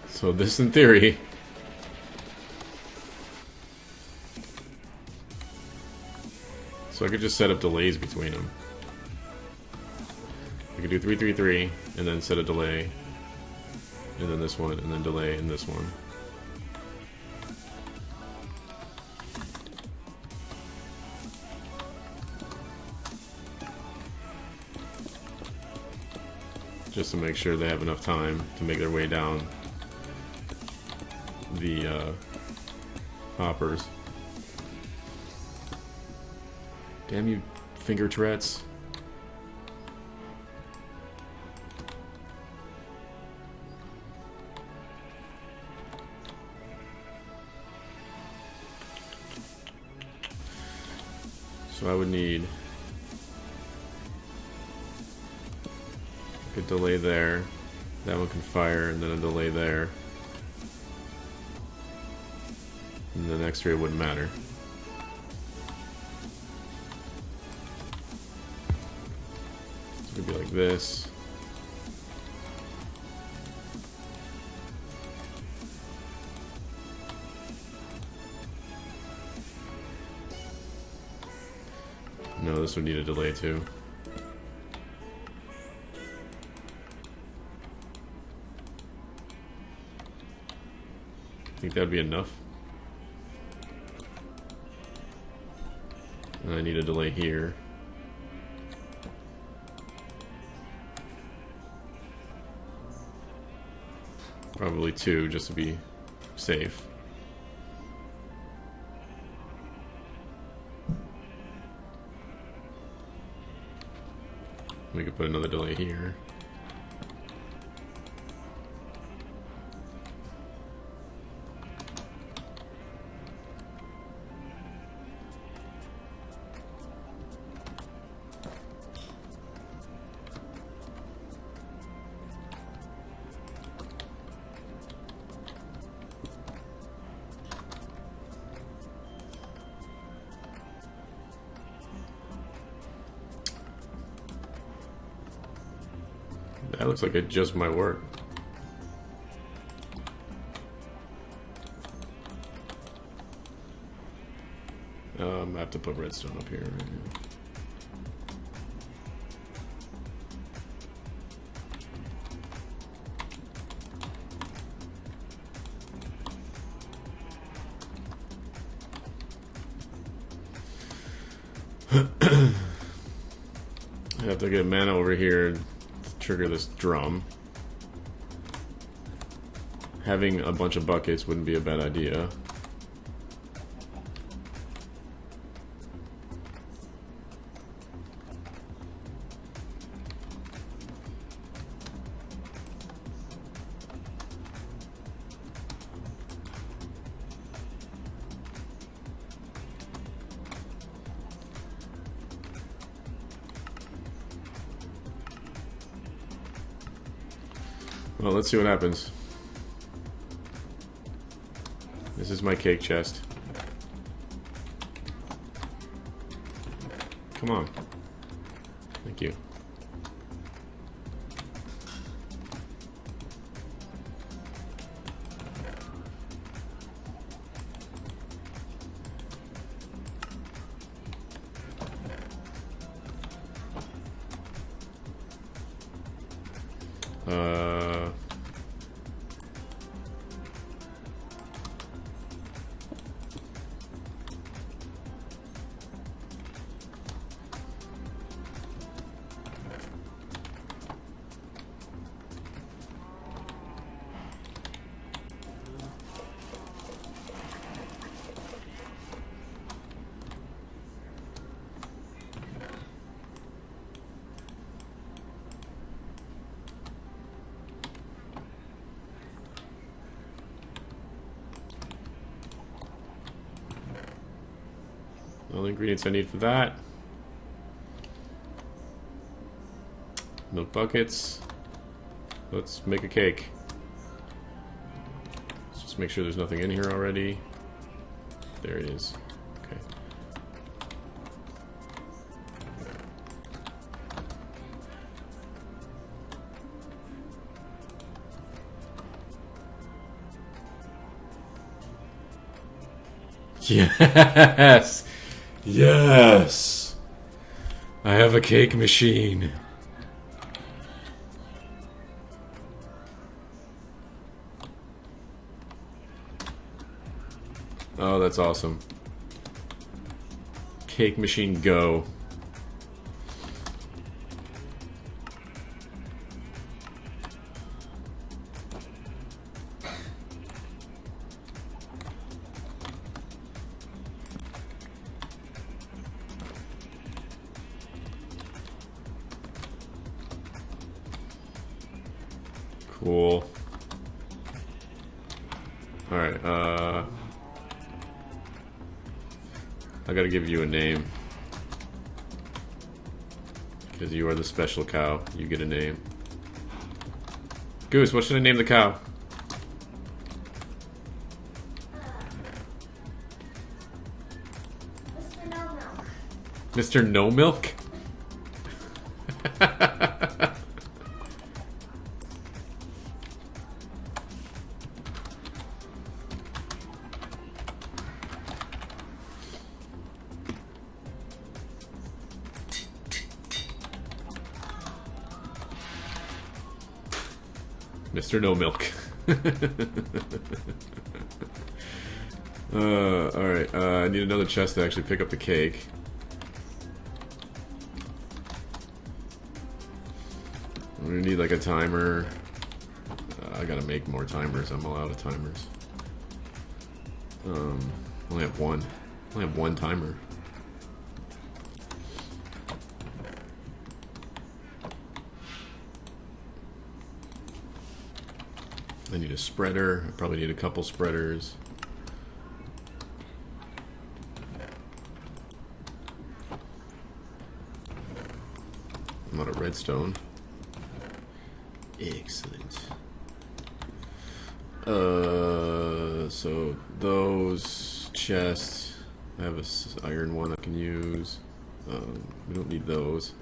So this, in theory, so I could just set up delays between them. I could do 3, 3, 3, and then set a delay. And then this one, and then delay in this one. Just to make sure they have enough time to make their way down the hoppers. Damn you, finger Tourette's. So I would need a delay there. That one can fire, and then a delay there. And the next three wouldn't matter. So it could be like this. No, this would need a delay too. think that'd be enough. And I need a delay here. Probably 2, just to be safe. We could put another delay here. That looks like it just might work. I have to put redstone up here right now. I have to get mana over here and trigger this drum. Having a bunch of buckets wouldn't be a bad idea. Well, let's see what happens. This is my cake chest. Come on. Thank you. All the ingredients I need for that. Milk buckets. Let's make a cake. Let's just make sure there's nothing in here already. There it is. Okay. Yes! Yes! I have a cake machine. Oh, that's awesome. Cake machine go. Cool. Alright, I gotta give you a name. Because you are the special cow. You get a name. Goose, what should I name the cow? Mr. No Milk. Mr. No Milk? Mr. No Milk. Alright, I need another chest to actually pick up the cake. I'm gonna need like a timer. I gotta make more timers. I'm all out of timers. Only have one. Only have one timer. I need a spreader. I probably need a couple spreaders. I'm out of redstone. Excellent. So those chests. I have a iron one I can use. We don't need those.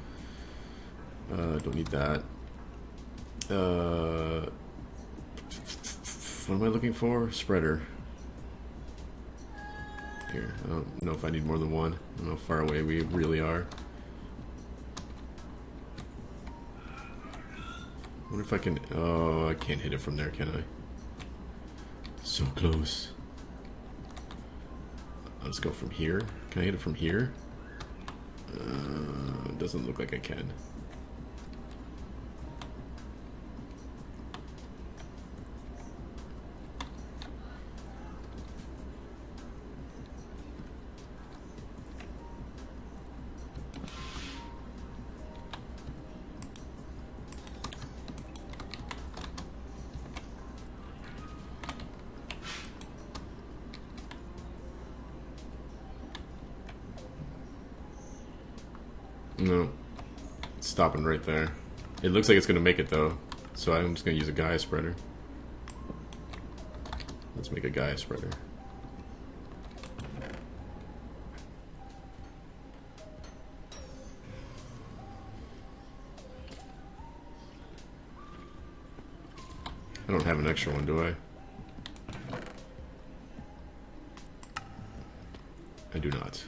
Don't need that. What am I looking for? Spreader. Here. I don't know if I need more than one. I don't know how far away we really are. I wonder if I can... Oh, I can't hit it from there, can I? So close. I'll just go from here. Can I hit it from here? It doesn't look like I can. No. It's stopping right there. It looks like it's going to make it though. So I'm just going to use a Gaia spreader. Let's make a Gaia spreader. I don't have an extra one, do I? I do not.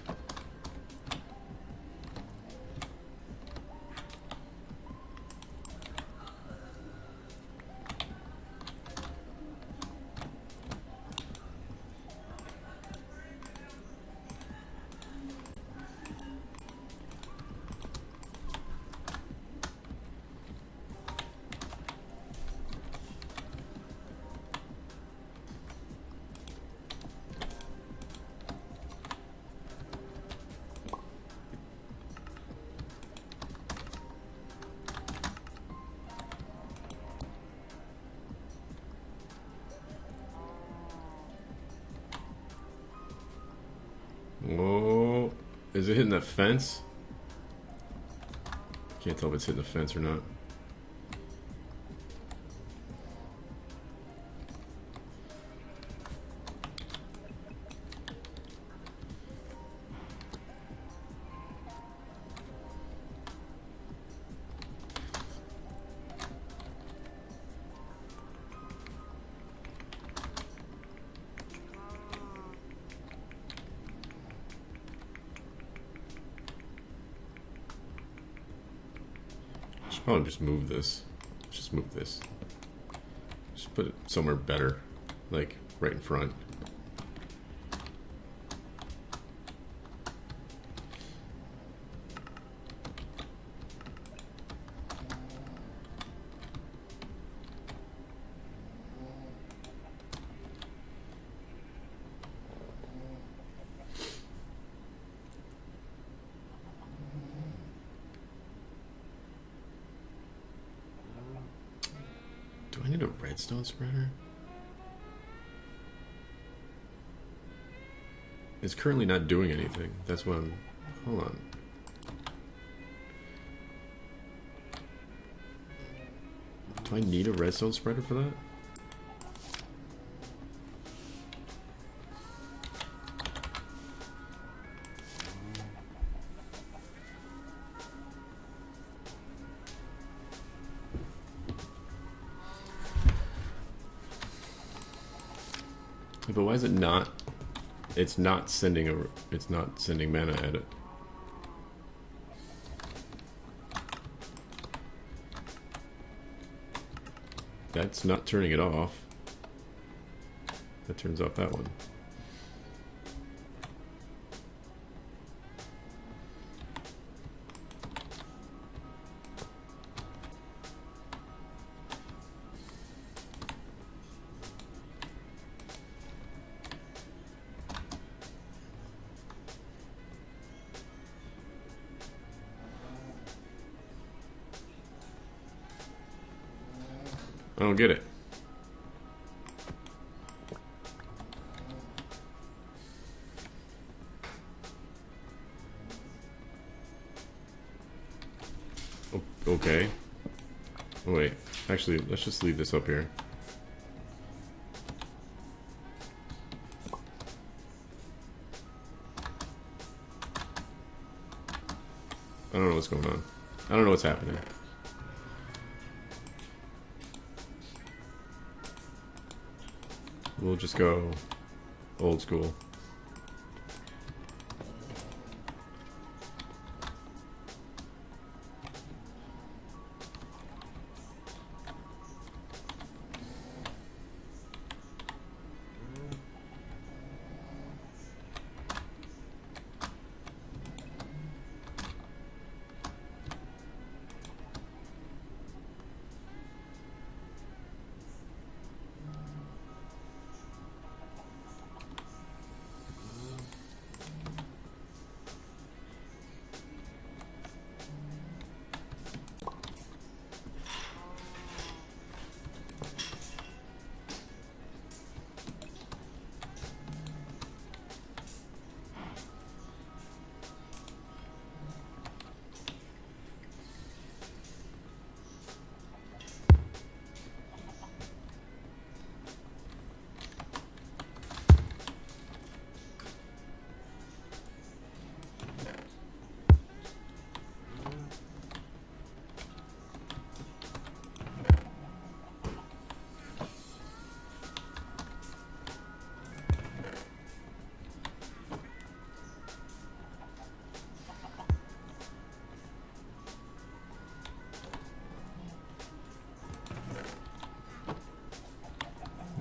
Whoa. Is it hitting that fence? Can't tell if it's hitting the fence or not. Probably just move this. Just move this. Just put it somewhere better. Like, right in front. Do I need a redstone spreader? It's currently not doing anything. That's what I'm... Hold on. Do I need a redstone spreader for that? But why is it not? It's not sending a. It's not sending mana at it. That's not turning it off. That turns off that one. don't get it. Okay. Oh, wait. Actually, let's just leave this up here. I don't know what's going on. I don't know what's happening. We'll just go old school.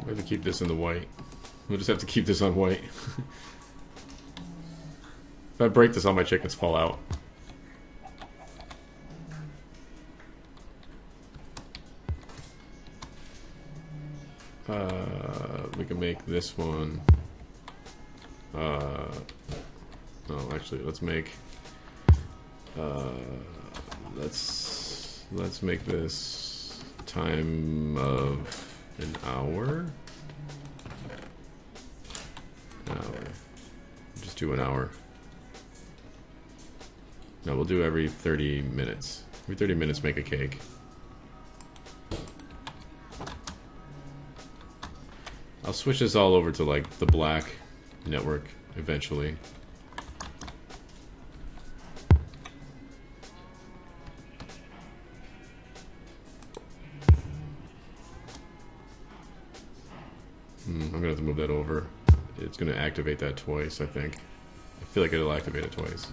We have to keep this in the white. We'll just have to keep this on white. If I break this, all my chickens fall out. We can make this one. Oh, actually, let's make. Let's make this time of an hour. An hour. Just do an hour. No, we'll do every 30 minutes. Every 30 minutes, make a cake. I'll switch this all over to like the black network eventually. I'm gonna have to move that over. It's gonna activate that twice, I think. I feel like it'll activate it twice.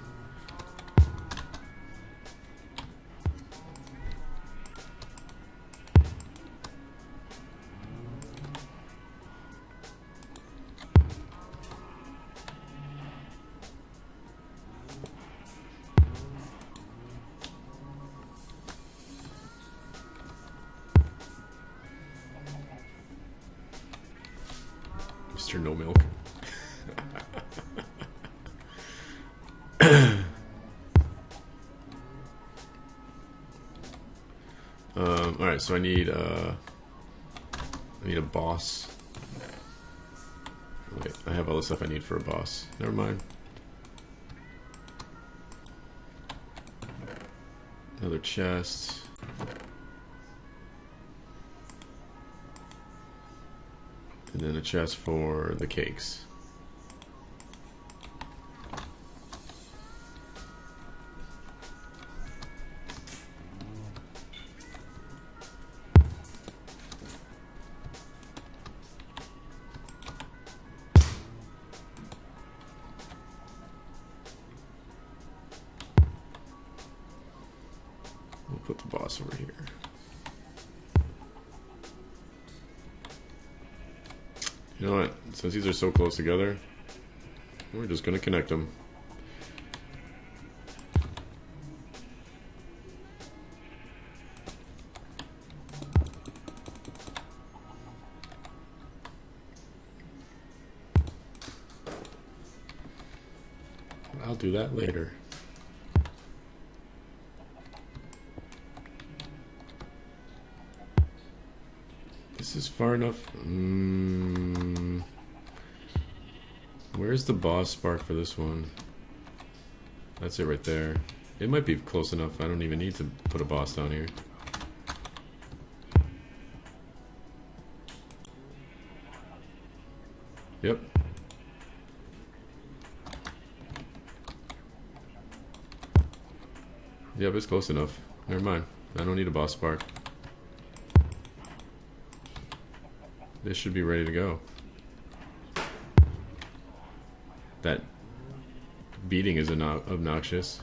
Mr. No Milk. Alright, so I need a boss. Wait, I have all the stuff I need for a boss. Never mind. Another chest. And then a chest for the cakes. We'll put the boss over here. You know what? Since these are so close together, we're just going to connect them. I'll do that later. This is far enough. Where's the boss spark for this one? That's it right there. It might be close enough. I don't even need to put a boss down here. Yep. Yep, it's close enough. Never mind. I don't need a boss spark. This should be ready to go. That beating is obnoxious.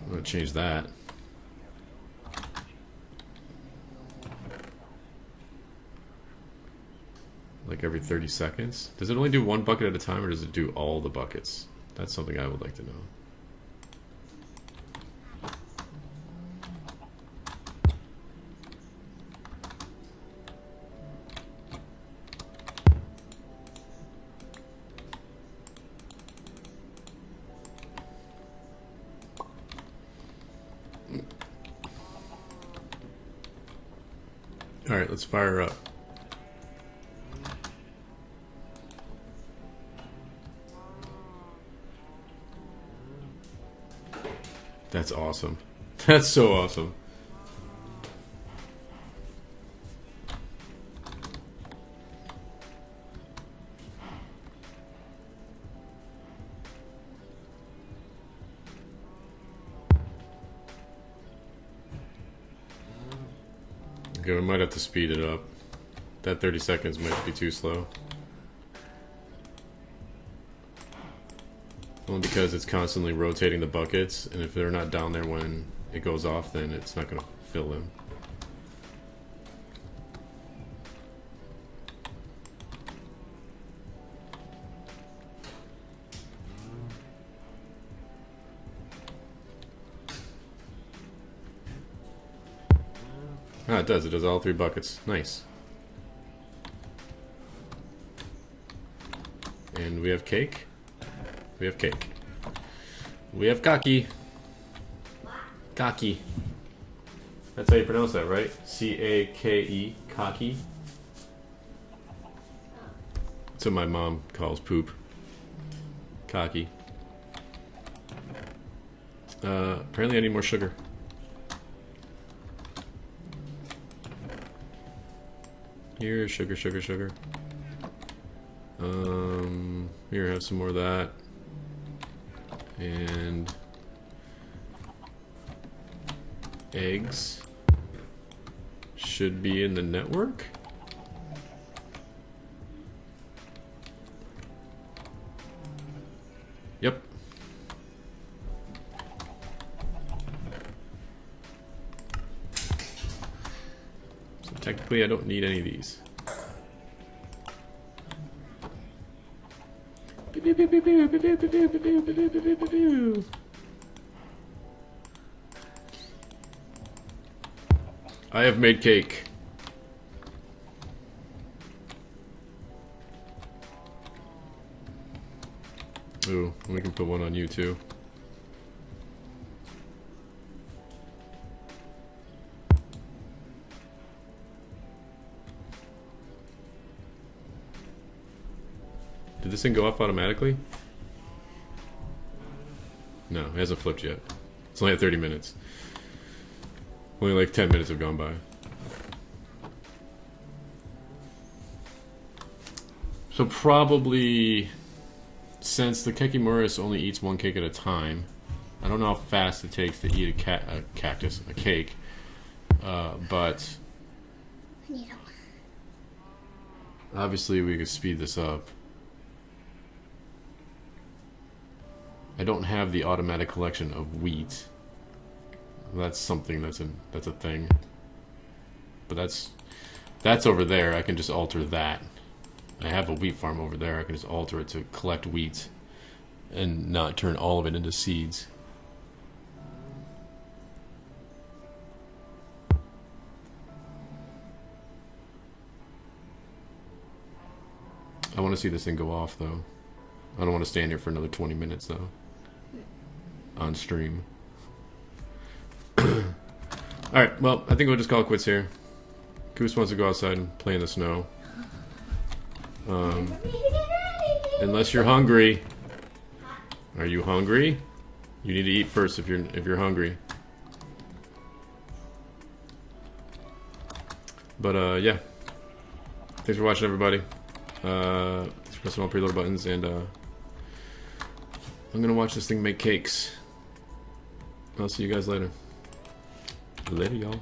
I'm gonna change that. Like every 30 seconds? Does it only do one bucket at a time, or does it do all the buckets? That's something I would like to know. Alright, let's fire up. That's awesome. That's so awesome. Okay, we might have to speed it up. That 30 seconds might be too slow. Only because it's constantly rotating the buckets, and if they're not down there when it goes off, then it's not going to fill them. Ah, it does. It does all 3 buckets. Nice. And we have cake. We have cake. We have cocky. Cocky. That's how you pronounce that, right? C-A-K-E. Cocky. That's what my mom calls poop. Cocky. Apparently I need more sugar. Here, sugar, sugar, sugar. Here, have some more of that. And eggs should be in the network. Yep. So technically I don't need any of these. I have made cake. Ooh, we can put one on you too. Did this thing go off automatically? No, it hasn't flipped yet. It's only at 30 minutes. Only like 10 minutes have gone by. So probably, since the Kekimurus only eats 1 cake at a time, I don't know how fast it takes to eat a cake, but obviously we could speed this up. I don't have the automatic collection of wheat. That's something that's a thing. But that's over there. I can just alter that. I have a wheat farm over there. I can just alter it to collect wheat and not turn all of it into seeds. I want to see this thing go off though. I don't want to stand here for another 20 minutes though. On stream. Alright, well, I think we'll just call it quits here. Goose wants to go outside and play in the snow. Unless you're hungry. Are you hungry? You need to eat first if you're hungry. But yeah. Thanks for watching, everybody. Thanks for pressing all preload buttons, and I'm gonna watch this thing make cakes. I'll see you guys later. Later, y'all.